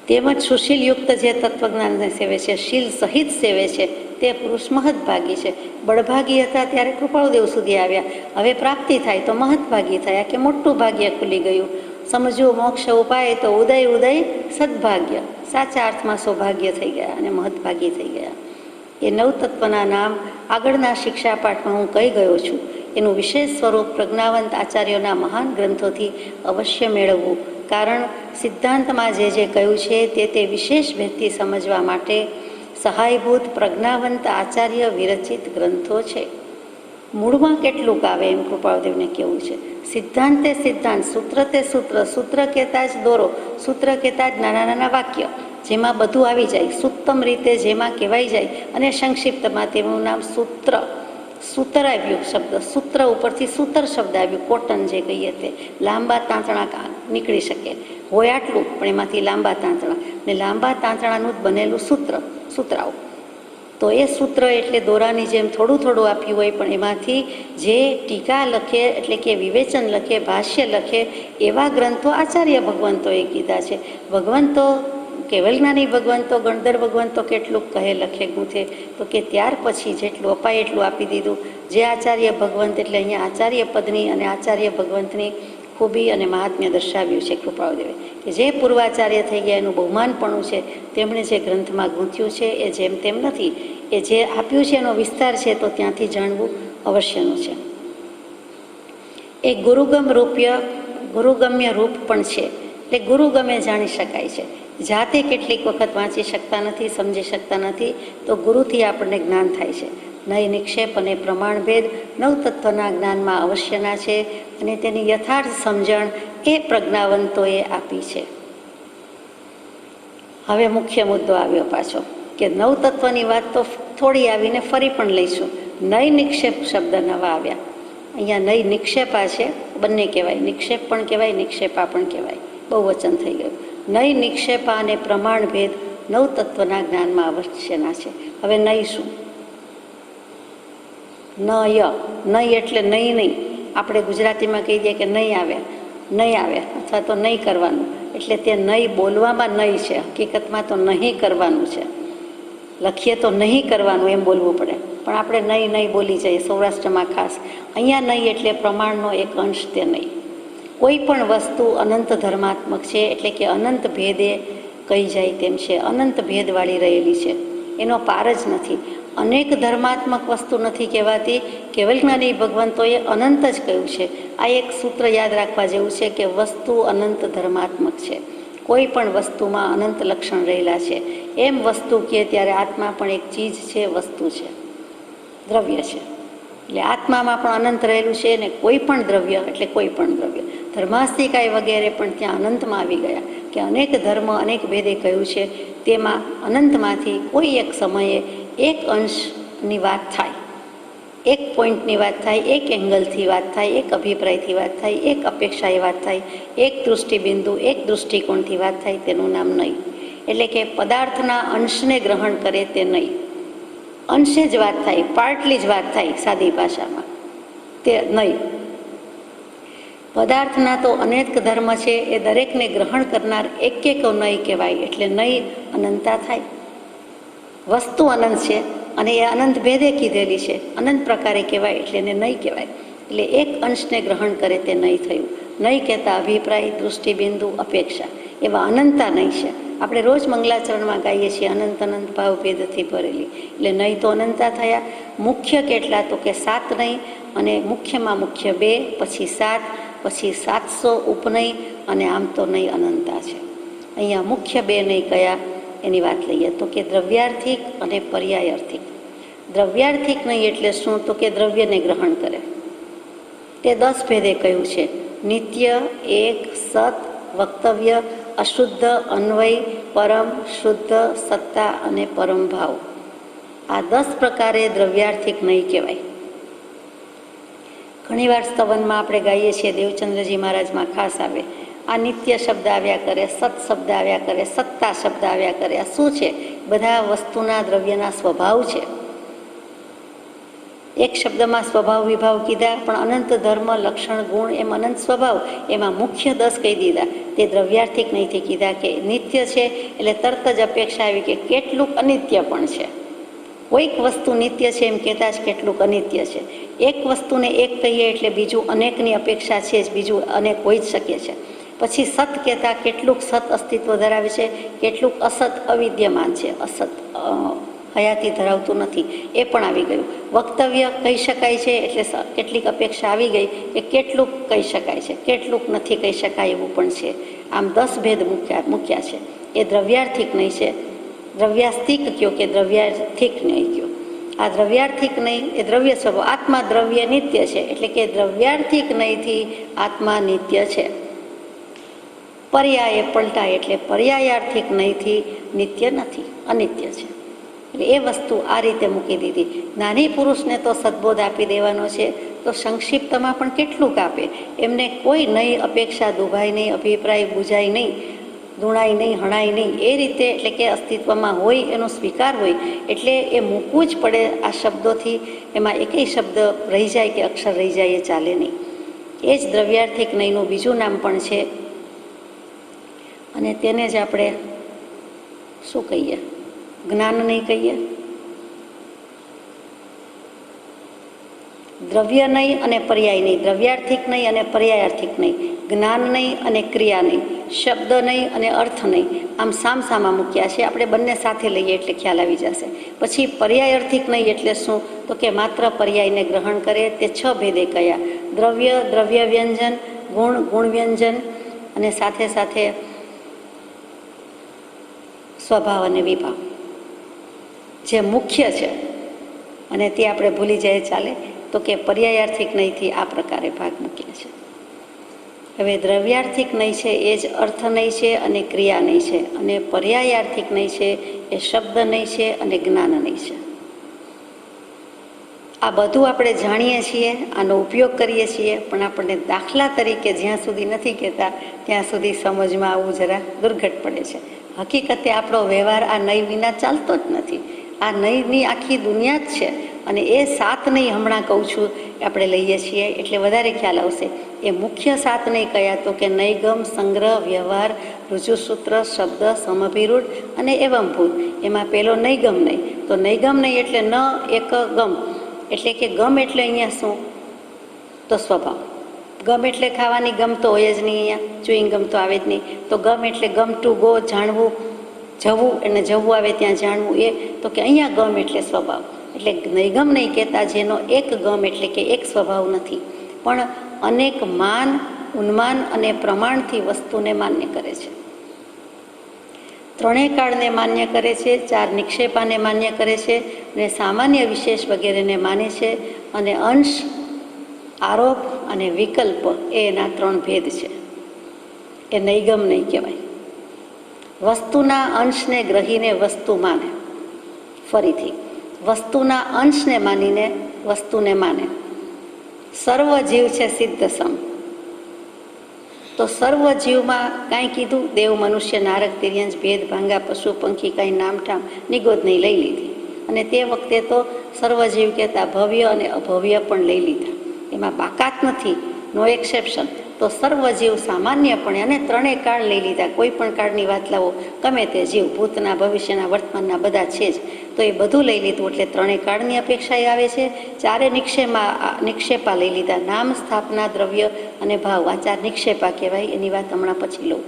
તેમજ સુશીલયુક્ત જે તત્વજ્ઞાનને સેવે છે, શીલ સહિત સેવે છે તે પુરુષ મહદભાગી છે. બળભાગી હતા ત્યારે કૃપાળુદેવ સુધી આવ્યા. હવે પ્રાપ્તિ થાય તો મહદભાગી થયા કે મોટું ભાગ્ય ખુલી ગયું. સમજવું મોક્ષ ઉપાય તો ઉદય ઉદય સદભાગ્ય, સાચા અર્થમાં સૌભાગ્ય થઈ ગયા અને મહદભાગી થઈ ગયા. એ નવતત્વના નામ આગળના શિક્ષાપાઠમાં હું કહી ગયો છું. એનું વિશેષ સ્વરૂપ પ્રજ્ઞાવંત આચાર્યોના મહાન ગ્રંથોથી અવશ્ય મેળવવું. કારણ સિદ્ધાંતમાં જે કહ્યું છે તે વિશેષ ભેદથી સમજવા માટે સહાયભૂત પ્રજ્ઞાવંત આચાર્ય વિરચિત ગ્રંથો છે. મૂળમાં કેટલુંક આવે એમ કૃપાળુદેવને કેવું છે. સિદ્ધાંતે સિદ્ધાંત, સૂત્ર તે સૂત્ર, સૂત્ર કહેતા જ દોરો, સૂત્ર કહેતા જ નાના નાના વાક્ય જેમાં બધું આવી જાય, સુત્તમ રીતે જેમાં કહેવાય જાય. અને સંક્ષિપ્તમાં તેનું નામ સૂત્ર. સૂત્ર આવ્યું શબ્દ, સૂત્ર ઉપરથી સૂતર શબ્દ આવ્યું. કોટન જે કહીએ તે લાંબા તાંતણા નીકળી શકે હોય આટલું, પણ એમાંથી લાંબા તાંતણા, ને લાંબા તાંતણાનું જ બનેલું સૂત્ર, સૂત્રાઓ. તો એ સૂત્ર એટલે દોરાની જેમ થોડું થોડું આપ્યું હોય, પણ એમાંથી જે ટીકા લખે એટલે કે વિવેચન લખે, ભાષ્ય લખે એવા ગ્રંથો આચાર્ય ભગવંતોએ કીધા છે. ભગવંતો કેવલજ્ઞાની ભગવંતો, ગણધર ભગવંતો કેટલું કહે, લખે, ગૂંથે, તો કે ત્યાર પછી જેટલું અપાય એટલું આપી દીધું. જે આચાર્ય ભગવંત એટલે અહીંયા આચાર્ય પદની અને આચાર્ય ભગવંતની ખૂબી અને મહાત્મ્ય દર્શાવ્યું છે કૃપાળુદેવે. કે જે પૂર્વાચાર્ય થઈ ગયા એનું બહુમાનપણું છે. તેમણે જે ગ્રંથમાં ગૂંથ્યું છે એ જેમ તેમ નથી. એ જે આપ્યું છે એનો વિસ્તાર છે, તો ત્યાંથી જાણવું અવશ્યનું છે. એ ગુરુગમ્ય રૂપ પણ છે. એટલે ગુરુગમે જાણી શકાય છે. જાતે કેટલીક વખત વાંચી શકતા નથી, સમજી શકતા નથી, તો ગુરુથી આપણને જ્ઞાન થાય છે. નય નિક્ષેપ અને પ્રમાણભેદ નવતત્વના જ્ઞાનમાં અવશ્યના છે અને તેની યથાર્થ સમજણ એ પ્રજ્ઞાવંતોએ આપી છે. હવે મુખ્ય મુદ્દો આવ્યો પાછો કે નવ તત્વની વાત તો થોડી આવીને ફરી પણ લઈશું. નય નિક્ષેપ શબ્દ નવા આવ્યા. અહીંયા નય નિક્ષેપા છે, બંને કહેવાય, નિક્ષેપ પણ કહેવાય, નિક્ષેપા પણ કહેવાય, બહુ વચન થઈ ગયું. નય નિક્ષેપા અને પ્રમાણ ભેદ નવ તત્વના જ્ઞાનમાં અવશ્યના છે. હવે નય શું? નય, નય એટલે નહીં નહીં. આપણે ગુજરાતીમાં કહી દઈએ કે નહીં આવ્યા, નહીં આવ્યા, અથવા તો નહીં કરવાનું, એટલે તે નહીં બોલવામાં નહીં છે, હકીકતમાં તો નહીં કરવાનું છે. લખીએ તો નહીં કરવાનું એમ બોલવું પડે, પણ આપણે નહીં નહીં બોલી જઈએ સૌરાષ્ટ્રમાં ખાસ. અહીંયા નહીં એટલે પ્રમાણનો એક અંશ તે નહીં. કોઈ પણ વસ્તુ અનંત ધર્માત્મક છે, એટલે કે અનંત ભેદે કહી જાય તેમ છે, અનંત ભેદવાળી રહેલી છે, એનો પાર જ નથી. અનેક ધર્માત્મક વસ્તુ નથી કહેવાતી, કેવલ જ્ઞાની ભગવંતોએ અનંત જ કહ્યું છે. આ એક સૂત્ર યાદ રાખવા જેવું છે કે વસ્તુ અનંત ધર્માત્મક છે. કોઈ પણ વસ્તુમાં અનંત લક્ષણ રહેલા છે. એમ વસ્તુ કહે ત્યારે આત્મા પણ એક ચીજ છે, વસ્તુ છે, દ્રવ્ય છે. એટલે આત્મામાં પણ અનંત રહેલું છે, ને કોઈ પણ દ્રવ્ય એટલે કોઈ પણ દ્રવ્ય. ધર્માસ્તિકાય વગેરે પણ ત્યાં અનંતમાં આવી ગયા કે અનેક ધર્મ અનેક ભેદે કહ્યું છે, તેમાં અનંતમાંથી કોઈ એક સમયે એક અંશની વાત થાય, એક પોઈન્ટની વાત થાય, એક એંગલથી વાત થાય, એક અભિપ્રાયથી વાત થાય, એક અપેક્ષાએ વાત થાય, એક દૃષ્ટિબિંદુ, એક દૃષ્ટિકોણથી વાત થાય, તેનું નામ નહીં. એટલે કે પદાર્થના અંશને ગ્રહણ કરે તે નહીં. અંશે જ વાત થાય, પાર્ટલી જ વાત થાય સાદી ભાષામાં, તે નહીં. પદાર્થના તો અનેક ધર્મ છે, એ દરેકને ગ્રહણ કરનાર એક નહીં કહેવાય, એટલે નહીં અનંતા થાય. વસ્તુ અનંત છે અને એ અનંત ભેદે કીધેલી છે, અનંત પ્રકારે કહેવાય, એટલે એને નહીં કહેવાય. એટલે એક અંશને ગ્રહણ કરે તે નહીં થયું. નહીં કહેતા અભિપ્રાય, દૃષ્ટિબિંદુ, અપેક્ષા એવા અનંતા નહીં છે. આપણે રોજ મંગલાચરણમાં ગાઈએ છીએ અનંત અનંત ભાવ ભેદથી ભરેલી, એટલે નહીં તો અનંતા થયા. મુખ્ય કેટલા? તો કે 7 નહીં, અને મુખ્યમાં મુખ્ય 2, પછી 7, પછી 700 ઉપનય, અને આમ તો નહીં અનંતા છે. અહીંયા મુખ્ય 2 નહીં કયા એની વાત લઈએ તો કે દ્રવ્યાર્થિક અને પર્યાયાર્થિક. દ્રવ્યાર્થિક નહીં એટલે શું? તો કે દ્રવ્યને ગ્રહણ કરે. તે 10 ભેદે કહ્યું છે: નિત્ય, એક, સત, વક્તવ્ય, અશુદ્ધ, અન્વય, પરમ, શુદ્ધ, સત્તા અને પરમ ભાવ. આ 10 પ્રકારે દ્રવ્યાર્થિક નહીં કહેવાય. ઘણીવાર સ્તવનમાં આપણે ગાઈએ છીએ, દેવચંદ્રજી મહારાજમાં ખાસ આવે, આ નિત્ય શબ્દ આવ્યા કરે, સત શબ્દ આવ્યા કરે, સત્તા શબ્દ આવ્યા કરે. આ શું છે? બધા વસ્તુના દ્રવ્યના સ્વભાવ છે. એક શબ્દમાં સ્વભાવ વિભાવ કીધા, પણ અનંત ધર્મ, લક્ષણ, ગુણ એમ અનંત સ્વભાવ, એમાં મુખ્ય 10 કહી દીધા. તે દ્રવ્યાર્થિક નહીંથી કીધા કે નિત્ય છે, એટલે તરત જ અપેક્ષા આવી કે કેટલુંક અનિત્ય પણ છે. કોઈક વસ્તુ નિત્ય છે એમ કહેતા જ કેટલુંક અનિત્ય છે. એક વસ્તુને એક કહીએ એટલે બીજું અનેકની અપેક્ષા છે જ, બીજું અનેક હોઈ જ શકે છે. પછી સત કહેતા કેટલુંક સત અસ્તિત્વ ધરાવે છે, કેટલુંક અસત અવિદ્યમાન છે, અસત હયાતી ધરાવતું નથી, એ પણ આવી ગયું. વક્તવ્ય કહી શકાય છે એટલે કેટલીક અપેક્ષા આવી ગઈ કે કેટલુંક કહી શકાય છે, કેટલુંક નથી કહી શકાય એવું પણ છે. આમ 10 ભેદ મૂક્યા છે. એ દ્રવ્યાર્થિક નહીં છે. દ્રવ્યાસ્તિક કયો કે દ્રવ્યાર્થિક નહીં કયો. આ દ્રવ્યાર્થિક નહીં એ દ્રવ્ય સ્વભાવ. આત્મા દ્રવ્ય નિત્ય છે, એટલે કે દ્રવ્યાર્થિક નહીંથી આત્મા નિત્ય છે. પર્યાય પલટાય એટલે પર્યાયાર્થિક નહીંથી નિત્ય નથી, અનિત્ય છે. એટલે એ વસ્તુ આ રીતે મૂકી દીધી. નાની પુરુષને તો સદબોધ આપી દેવાનો છે, તો સંક્ષિપ્તમાં પણ કેટલુંક આપે. એમને કોઈ નહીં અપેક્ષા દુભાય નહીં, અભિપ્રાય બુજાય નહીં, દુણાય નહીં, હણાય નહીં, એ રીતે એટલે કે અસ્તિત્વમાં હોય એનો સ્વીકાર હોય, એટલે એ મૂકવું જ પડે આ શબ્દોથી. એમાં એકેય શબ્દ રહી જાય કે અક્ષર રહી જાય એ ચાલે નહીં. એ જ દ્રવ્યાર્થિક નહીંનું બીજું નામ પણ છે, અને તેને જ આપણે શું કહીએ? જ્ઞાન નહીં કહીએ. દ્રવ્ય નહીં અને પર્યાય નહીં, દ્રવ્યાર્થિક નહીં અને પર્યાયાર્થિક નહીં, જ્ઞાન નહીં અને ક્રિયા નહીં, શબ્દ નહીં અને અર્થ નહીં, આમ સામસામા મૂક્યા છે. આપણે બંને સાથે લઈએ એટલે ખ્યાલ આવી જશે. પછી પર્યાયાર્થિક નહીં એટલે શું? તો કે માત્ર પર્યાયને ગ્રહણ કરે. તે 6 ભેદે કયા: દ્રવ્ય, દ્રવ્ય વ્યંજન, ગુણ, ગુણ વ્યંજન, અને સાથે સાથે સ્વભાવ અને વિભાવ જે મુખ્ય છે. અને તે આપણે ભૂલી જાય ચાલે, તો કે પર્યાયાર્થિક નહીંથી આ પ્રકારે ભાગ મૂક્યા છે. હવે દ્રવ્યાર્થિક નહીં છે એ જ અર્થ નહીં છે અને ક્રિયા નહીં છે, અને પર્યાયાર્થિક નહીં છે એ શબ્દ નહીં છે અને જ્ઞાન નહીં છે. આ બધું આપણે જાણીએ છીએ, આનો ઉપયોગ કરીએ છીએ, પણ આપણને દાખલા તરીકે જ્યાં સુધી નથી કહેતા ત્યાં સુધી સમજમાં આવવું જરા દુર્ઘટ પડે છે. હકીકતે આપણો વ્યવહાર આ નહીં વિના ચાલતો જ નથી. આ નહીંની આખી દુનિયા જ છે, અને એ 7 નહીં હમણાં કહું છું આપણે લઈએ છીએ એટલે વધારે ખ્યાલ આવશે. એ મુખ્ય 7 નહીં કયા તો કે નૈગમ, સંગ્રહ, વ્યવહાર, રુજુસૂત્ર, શબ્દ, સમભિરૂઢ અને એવંભૂત. એમાં પેલો નૈગમ નહીં. તો નૈગમ નહીં એટલે ન એક ગમ, એટલે કે ગમ એટલે અહીંયા શું તો સ્વભાવ. ગમ એટલે ખાવાની ગમ તો હોય જ નહીં, અહીંયા ચુઈંગ ગમ તો આવે જ નહીં. તો ગમ એટલે ગમ ટુ ગો, જાણવું, જવું, અને જવું આવે ત્યાં જાણવું. એ તો કે અહીંયા ગમ એટલે સ્વભાવ. એટલે નૈગમ નહીં કહેતા જેનો એક ગમ એટલે કે એક સ્વભાવ નથી, પણ અનેક માન, ઉન્માન અને પ્રમાણથી વસ્તુને માન્ય કરે છે. 3 કાળને માન્ય કરે છે, 4 નિક્ષેપાને માન્ય કરે છે, અને સામાન્ય વિશેષ વગેરેને માને છે. અને અંશ, આરોપ અને વિકલ્પ એ એના 3 ભેદ છે. એ નૈગમ નહીં કહેવાય. વસ્તુના અંશને ગ્રહીને વસ્તુ માને. ફરીથી વસ્તુના અંશને માનીને વસ્તુને માને. સર્વ જીવ છે સિદ્ધ સમ. તો સર્વ જીવમાં કાંઈ કીધું? દેવ, મનુષ્ય, નારક, તિર્યંશ, ભેદ, ભાંગા, પશુ, પંખી, કાંઈ નામઠામ નિગોદની લઈ લીધી. અને તે વખતે તો સર્વ જીવ કહેતા ભવ્ય અને અભવ્ય પણ લઈ લીધા. એમાં બાકાત નથી, નો એક્સેપ્શન. તો સર્વ જીવ સામાન્યપણે, અને 3 કાળ લઈ લીધા. કોઈ પણ કાળની વાત લાવો, ગમે તે જીવ, ભૂતના, ભવિષ્યના, વર્તમાનના બધા છે જ. તો એ બધું લઈ લીધું એટલે 3 કાળની અપેક્ષા આવે છે. 4 નિક્ષેપા લઈ લીધા. નામ, સ્થાપના, દ્રવ્ય અને ભાવ, આ 4 નિક્ષેપા કહેવાય. એની વાત હમણાં પછી લઉં.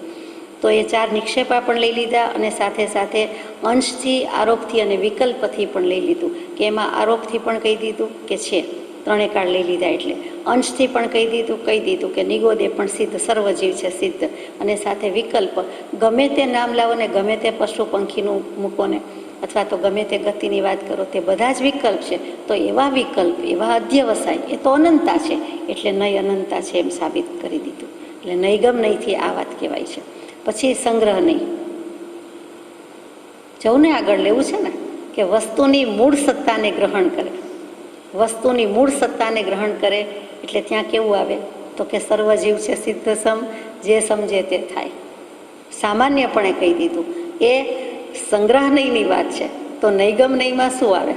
તો એ 4 નિક્ષેપા પણ લઈ લીધા, અને સાથે સાથે અંશથી, આરોપથી અને વિકલ્પથી પણ લઈ લીધું. કે એમાં આરોપથી પણ કહી દીધું કે છે, 3 કાળ લઈ લીધા એટલે. અંશથી પણ કહી દીધું કે નિગોદે પણ સિદ્ધ, સર્વજીવ છે સિદ્ધ. અને સાથે વિકલ્પ, ગમે તે નામ લાવો ને ગમે તે પશુ પંખીનું મૂકો ને, અથવા તો ગમે તે ગતિની વાત કરો, તે બધા જ વિકલ્પ છે. તો એવા વિકલ્પ, એવા અધ્યવસાય એ તો અનંતા છે, એટલે નહીં અનંતા છે એમ સાબિત કરી દીધું. એટલે નૈગમ નહીંથી આ વાત કહેવાય છે. પછી સંગ્રહ નહીં. જવું ને આગળ લેવું છે ને, કે વસ્તુની મૂળ સત્તાને ગ્રહણ કરે. વસ્તુની મૂળ સત્તાને ગ્રહણ કરે એટલે ત્યાં કેવું આવે તો કે સર્વજીવ છે સિદ્ધ સમ, જે સમજે તે થાય. સામાન્યપણે કહી દીધું. એ સંગ્રહ નહીંની વાત છે. તો નૈગમ નહીંમાં શું આવે?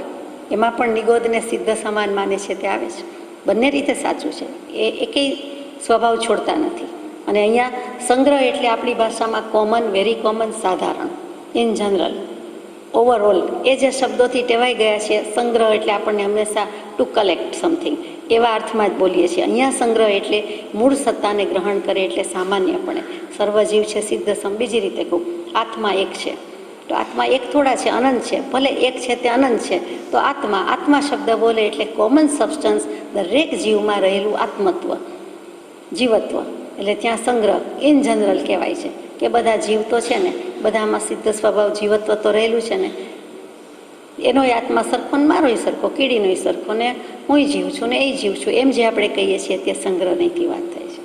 એમાં પણ નિગોદને સિદ્ધ સમાન માને છે તે આવે છે. બંને રીતે સાચું છે. એ એકેય સ્વભાવ છોડતા નથી. અને અહીંયા સંગ્રહ એટલે આપણી ભાષામાં કોમન, વેરી કોમન, સાધારણ, ઇન જનરલ, ઓવરઓલ, એ જે શબ્દોથી ટેવાઈ ગયા છે. સંગ્રહ એટલે આપણને હંમેશા ટુ કલેક્ટ સમથિંગ, એવા અર્થમાં જ બોલીએ છીએ. અહીંયા સંગ્રહ એટલે મૂળ સત્તાને ગ્રહણ કરે, એટલે સામાન્યપણે સર્વજીવ છે સિદ્ધ સમ. બીજી રીતે કહું, આત્મા એક છે. તો આત્મા એક થોડા છે, અનંત છે. ભલે એક છે તે અનંત છે. તો આત્મા શબ્દ બોલે એટલે કોમન સબસ્ટન્સ, દરેક જીવમાં રહેલું આત્મત્વ, જીવત્વ. એટલે ત્યાં સંગ્રહ ઇન જનરલ કહેવાય છે કે બધા જીવ તો છે ને, બધામાં સિદ્ધ સ્વભાવ જીવત્વ તો રહેલું છે ને. એનો આત્મા સરખો ને મારોય સરખો, કીડીનોય સરખો, ને હું જીવ છું ને એ જીવ છું, એમ જે આપણે કહીએ છીએ તે સંગ્રહ નહીંથી વાત થાય છે.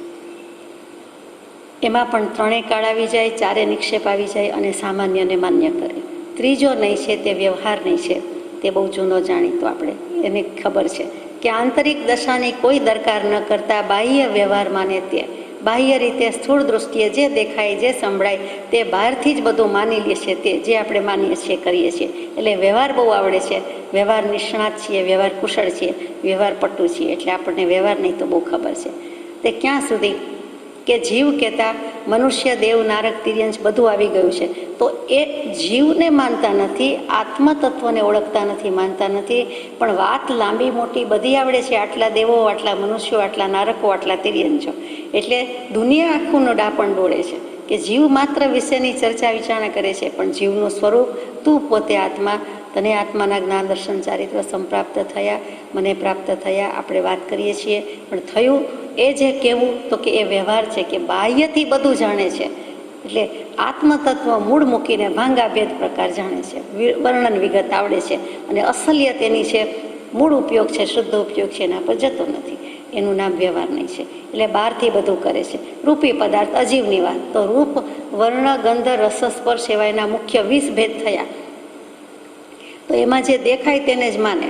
એમાં પણ 3 કાળ આવી જાય, 4 નિક્ષેપ આવી જાય, અને સામાન્યને માન્ય કરે. ત્રીજો નહીં છે તે વ્યવહાર નહીં છે. તે બહુ જૂનો જાણીતો, આપણે એને ખબર છે કે આંતરિક દશાની કોઈ દરકાર ન કરતા બાહ્ય વ્યવહાર માને તે. બાહ્ય રીતે સ્થૂળ દૃષ્ટિએ જે દેખાય, જે સંભળાય તે બહારથી જ બધું માની લે છે. તે જે આપણે માનીએ છીએ, કરીએ છીએ. એટલે વ્યવહાર બહુ આવડે છે. વ્યવહાર નિષ્ણાત છીએ, વ્યવહાર કુશળ છીએ, વ્યવહાર પટ્ટુ છીએ. એટલે આપણને વ્યવહાર નહીં તો બહુ ખબર છે. તે ક્યાં સુધી કે જીવ કહેતા મનુષ્ય, દેવ, નારક, તિર્યંશ બધું આવી ગયું છે. તો એ જીવને માનતા નથી, આત્મતત્વને ઓળખતા નથી, માનતા નથી. પણ વાત લાંબી મોટી બધી આવડે છે. આટલા દેવો, આટલા મનુષ્યો, આટલા નારકો, આટલા તિર્યંશો. એટલે દુનિયા આખુંનો ડાપણ ડોળે છે કે જીવ માત્ર વિશેની ચર્ચા વિચારણા કરે છે. પણ જીવનું સ્વરૂપ, તું પોતે આત્મા, તને આત્માના જ્ઞાન દર્શન ચારિત્ર સંપ્રાપ્ત થયા, મને પ્રાપ્ત થયા, આપણે વાત કરીએ છીએ. પણ થયું એ જે કહેવું તો કે એ વ્યવહાર છે, કે બાહ્યથી બધું જાણે છે. એટલે આત્મતત્વ મૂળ મૂકીને ભાંગાભેદ પ્રકાર જાણે છે, વર્ણન વિગત આવડે છે, અને અસલિયત એની છે, મૂળ ઉપયોગ છે, શુદ્ધ ઉપયોગ છે, એના પર જતો નથી. એનું નામ વ્યવહાર નહીં છે. એટલે બહારથી બધું કરે છે. રૂપી પદાર્થ અજીવની વાત, તો રૂપ, વર્ણ, ગંધ, રસ, સ્પર્શ એવા એના મુખ્ય 20 ભેદ થયા. તો એમાં જે દેખાય તેને જ માને.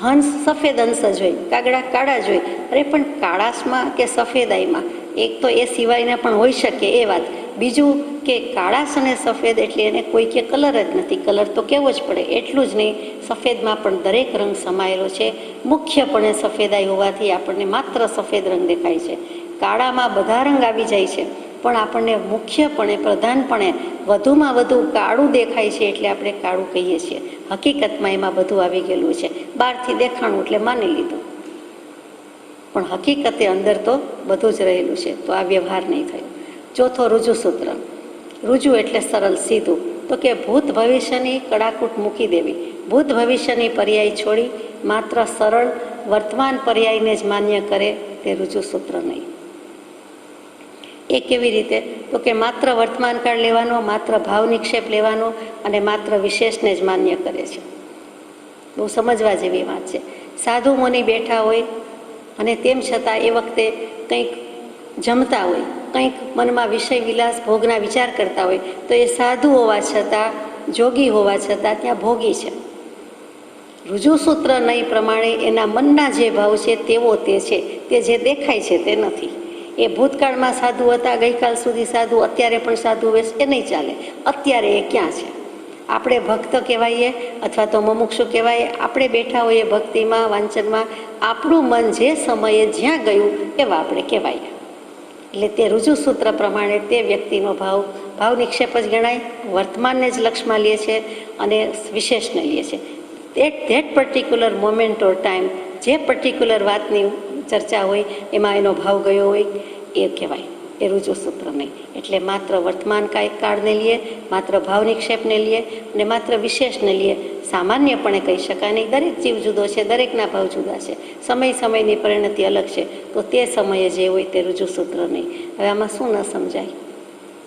હંસ સફેદ હંસ જ હોય, કાગડા કાળા જ હોય. અરે પણ કાળાશમાં કે સફેદાઈમાં એક તો એ સિવાયના પણ હોઈ શકે એ વાત. બીજું કે કાળાશ અને સફેદ એટલે એને કોઈ કે કલર જ નથી, કલર તો કેવો જ પડે. એટલું જ નહીં, સફેદમાં પણ દરેક રંગ સમાયેલો છે. મુખ્યપણે સફેદાઈ હોવાથી આપણને માત્ર સફેદ રંગ દેખાય છે. કાળામાં બધા રંગ આવી જાય છે, પણ આપણને મુખ્યપણે પ્રધાનપણે વધુમાં વધુ કાળું દેખાય છે, એટલે આપણે કાળું કહીએ છીએ. હકીકતમાં એમાં બધું આવી ગયેલું છે. બહારથી દેખાણું એટલે માની લીધું, પણ હકીકતે અંદર તો બધું જ રહેલું છે. તો આ વ્યવહાર નહીં થયો. ચોથો ઋજુસૂત્ર. ઋજુ એટલે સરળ, સીધું. તો કે ભૂત ભવિષ્યની કડાકૂટ મૂકી દેવી, ભૂત ભવિષ્યની પર્યાય છોડી માત્ર સરળ વર્તમાન પર્યાયને જ માન્ય કરે તે ઋજુસૂત્ર નહીં. એ કેવી રીતે? તો કે માત્ર વર્તમાનકાળ લેવાનો, માત્ર ભાવ નિક્ષેપ લેવાનો અને માત્ર વિશેષને જ માન્ય કરે છે. બહુ સમજવા જેવી વાત છે. સાધુ મુનિ બેઠા હોય અને તેમ છતાં એ વખતે કંઈક જમતા હોય, કંઈક મનમાં વિષય વિલાસ ભોગના વિચાર કરતા હોય, તો એ સાધુ હોવા છતાં, જોગી હોવા છતાં ત્યાં ભોગી છે. ઋજુસૂત્ર નહીં પ્રમાણે એના મનના જે ભાવ છે તેવો તે છે, તે જે દેખાય છે તે નથી. એ ભૂતકાળમાં સાધુ હતા, ગઈકાલ સુધી સાધુ, અત્યારે પણ સાધુ વેશ, એ નહીં ચાલે. અત્યારે એ ક્યાં છે? આપણે ભક્ત કહેવાઈએ અથવા તો મુમુક્ષુ કહેવાય. આપણે બેઠા હોઈએ ભક્તિમાં, વાંચનમાં, આપણું મન જે સમયે જ્યાં ગયું એવા આપણે કહેવાય. એટલે તે ઋજુસૂત્ર પ્રમાણે તે વ્યક્તિનો ભાવ નિક્ષેપ જ ગણાય. વર્તમાનને જ લક્ષમાં લે છે અને વિશેષને લે છે. That particular moment or time, જે પર્ટિક્યુલર વાતની ચર્ચા હોય એમાં એનો ભાવ ગયો હોય એ કહેવાય, એ ઋજુસૂત્ર નહીં. એટલે માત્ર વર્તમાન કાળને લીએ, માત્ર ભાવ નિક્ષેપને લીએ અને માત્ર વિશેષને લીએ સામાન્યપણે કહી શકાય નહીં. દરેક જીવ જુદો છે, દરેકના ભાવ જુદા છે, સમયની પરિણતિ અલગ છે. તો તે સમયે જે હોય તે ઋજુસૂત્ર નહીં. હવે આમાં શું ન સમજાય?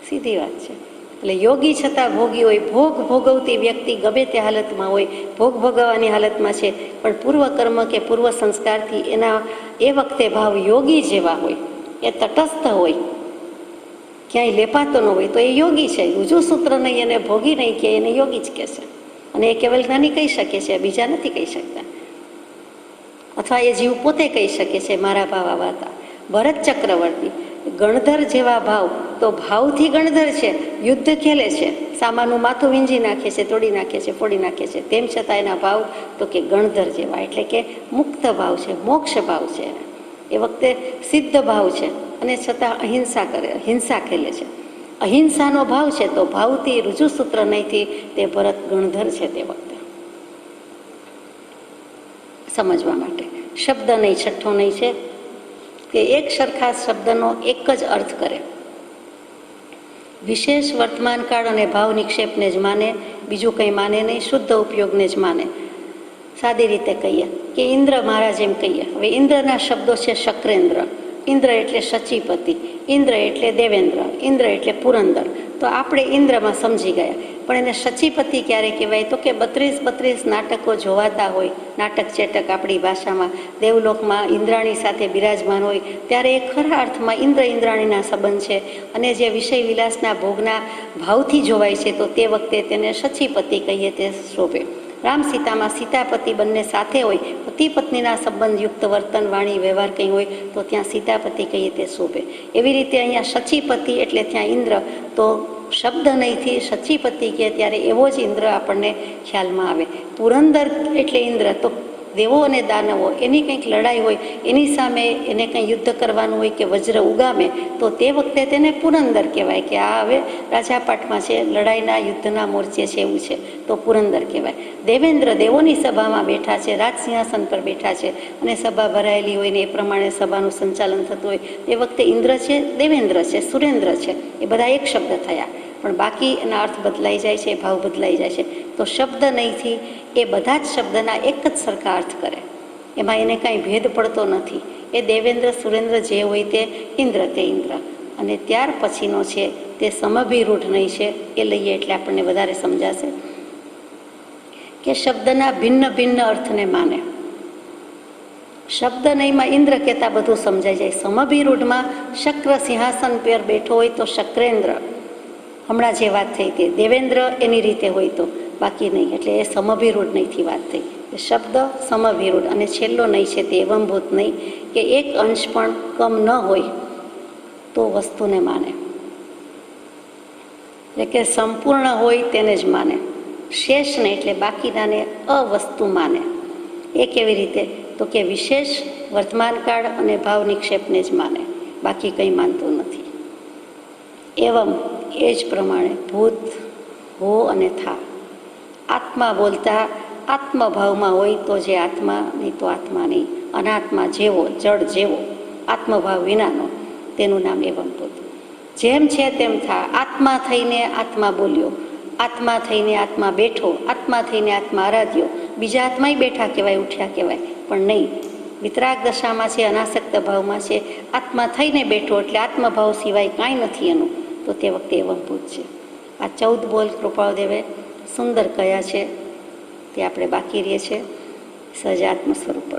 સીધી વાત છે. એટલે યોગી છતાં ભોગી હોય, ભોગ ભોગવતી વ્યક્તિ ગમે તે હાલતમાં હોય, ભોગ ભોગવવાની હાલતમાં છે, પણ પૂર્વ કર્મ કે પૂર્વ સંસ્કારથી એના એ વખતે ભાવ યોગી જેવા હોય, એ તટસ્થ હોય, ક્યાંય લેપાતો ન હોય, તો એ યોગી છે. ઋજુસૂત્ર નહીં, એને ભોગી નહીં કે, એને યોગી જ કહે છે. અને એ કેવલ જ્ઞાની કહી શકે છે, બીજા નથી કહી શકતા. અથવા એ જીવ પોતે કહી શકે છે મારા ભાવ આવા હતા. ભરત ચક્રવર્તી ગણધર જેવા ભાવ, તો ભાવથી ગણધર છે, યુદ્ધ ખેલે છે, સામાનું માથું વીંજી નાખે છે, તોડી નાખે છે, ફોડી નાખે છે, તેમ છતાં એના ભાવ તો કે ગણધર જેવા, એટલે કે મુક્ત ભાવ છે, મોક્ષ ભાવ છે. એ વખતે સિદ્ધ ભાવ છે અને છતાં અહિંસા કરે, હિંસા ખેલે છે. અહિંસાનો ભાવ છે, તો ભાવથી ઋજુસૂત્ર નહીંથી તે ભરત ગણધર છે. તે વખતે સમજવા માટે શબ્દ નહીં, છઠ્ઠો નહીં છે કે એક સરખા શબ્દનો એક જ અર્થ કરે. વિશેષ વર્તમાનકાળ અને ભાવ નિક્ષેપને જ માને, બીજું કંઈ માને નહીં, શુદ્ધ ઉપયોગને જ માને. સાદી રીતે કહીએ કે ઇન્દ્ર મહારાજ એમ કહીએ. હવે ઇન્દ્રના શબ્દો છે શક્રેન્દ્ર. ઇન્દ્ર એટલે સચીપતિ, ઇન્દ્ર એટલે દેવેન્દ્ર, ઇન્દ્ર એટલે પુરંદર. તો આપણે ઇન્દ્રમાં સમજી ગયા, પણ એને સચીપતિ ક્યારે કહેવાય? તો કે 32 નાટકો જોવાતા હોય, નાટક ચેટક આપણી ભાષામાં, દેવલોકમાં ઇન્દ્રાણી સાથે બિરાજમાન હોય, ત્યારે એ ખરા અર્થમાં ઇન્દ્રાણીના સંબંધ છે. અને જે વિષય વિલાસના ભોગના ભાવથી જોવાય છે, તો તે વખતે તેને સચીપતિ કહીએ તે શોભે. રામ સીતામાં સીતાપતિ બંને સાથે હોય, પતિ પત્નીના સંબંધયુક્ત વર્તન, વાણી, વ્યવહાર કંઈ હોય, તો ત્યાં સીતાપતિ કહીએ તે શોભે. એવી રીતે અહીંયા સચીપતિ એટલે ત્યાં ઇન્દ્ર, તો શબ્દ નહીંથી સચીપતિ કહે ત્યારે એવો જ ઇન્દ્ર આપણને ખ્યાલમાં આવે. પુરંદર એટલે ઇન્દ્ર, તો દેવો અને દાનવો એની કંઈક લડાઈ હોય, એની સામે એને કંઈ યુદ્ધ કરવાનું હોય કે વજ્ર ઉગામે, તો તે વખતે તેને પુરંદર કહેવાય કે આ હવે રાજાપાટમાં છે, લડાઈના યુદ્ધના મોરચે છે, એવું છે, તો પુરંદર કહેવાય. દેવેન્દ્ર દેવોની સભામાં બેઠા છે, રાજસિંહાસન પર બેઠા છે અને સભા ભરાયેલી હોય ને એ પ્રમાણે સભાનું સંચાલન થતું હોય, તે વખતે ઇન્દ્ર છે, દેવેન્દ્ર છે, સુરેન્દ્ર છે, એ બધા એક શબ્દ થયા. પણ બાકી એના અર્થ બદલાઈ જાય છે, ભાવ બદલાઈ જાય છે. તો શબ્દ નહીંથી એ બધા જ શબ્દના એક જ સરખા અર્થ કરે, એમાં એને કાંઈ ભેદ પડતો નથી. એ દેવેન્દ્ર સુરેન્દ્ર જે હોય તે ઇન્દ્ર, તે ઇન્દ્ર. અને ત્યાર પછીનો છે તે સમભિરૂઢ નહીં છે, એ લઈએ એટલે આપણને વધારે સમજાશે કે શબ્દના ભિન્ન ભિન્ન અર્થને માને. શબ્દ નહીંમાં ઇન્દ્ર કહેતા બધું સમજાઈ જાય. સમભિરૂઢમાં શક્ર સિંહાસન પર બેઠો હોય તો શક્રેન્દ્ર, હમણાં જે વાત થઈ તે દેવેન્દ્ર એની રીતે હોય તો, બાકી નહીં. એટલે એ સમભિરૂઢ નહીંથી વાત થઈ. શબ્દ સમભિરૂઢ અને છેલ્લો નહીં છે તે એવંભૂત નહીં કે એક અંશ પણ કમ ન હોય તો વસ્તુને માને, એટલે કે સંપૂર્ણ હોય તેને જ માને, શેષ નહીં એટલે બાકીનાને અવસ્તુ માને. એ કેવી રીતે? તો કે વિશેષ વર્તમાનકાળ અને ભાવ નિક્ષેપને જ માને, બાકી કંઈ માનતું નથી. એવમ એ જ પ્રમાણે ભૂત, હો અને થા, આત્મા બોલતા આત્મભાવમાં હોય તો જે આત્મા, નહીં તો આત્મા નહીં. અનાત્મા જેવો, જડ જેવો, આત્મભાવ વિનાનો, તેનું નામ એવમ ભૂત. જેમ છે તેમ થા, આત્મા થઈને આત્મા બોલ્યો, આત્મા થઈને આત્મા બેઠો, આત્મા થઈને આત્મા આરાધ્યો, બીજા આત્માય બેઠા કહેવાય, ઉઠ્યા કહેવાય, પણ નહીં. વિતરાગ દશામાં છે, અનાસક્ત ભાવમાં છે, આત્મા થઈને બેઠો એટલે આત્મભાવ સિવાય કાંઈ નથી એનું, તો તે વખતે એવંભૂત છે. આ 14 બોલ કૃપાળદેવે સુંદર કયા છે તે આપણે બાકી રહીએ છીએ. સહજાત્મ સ્વરૂપ.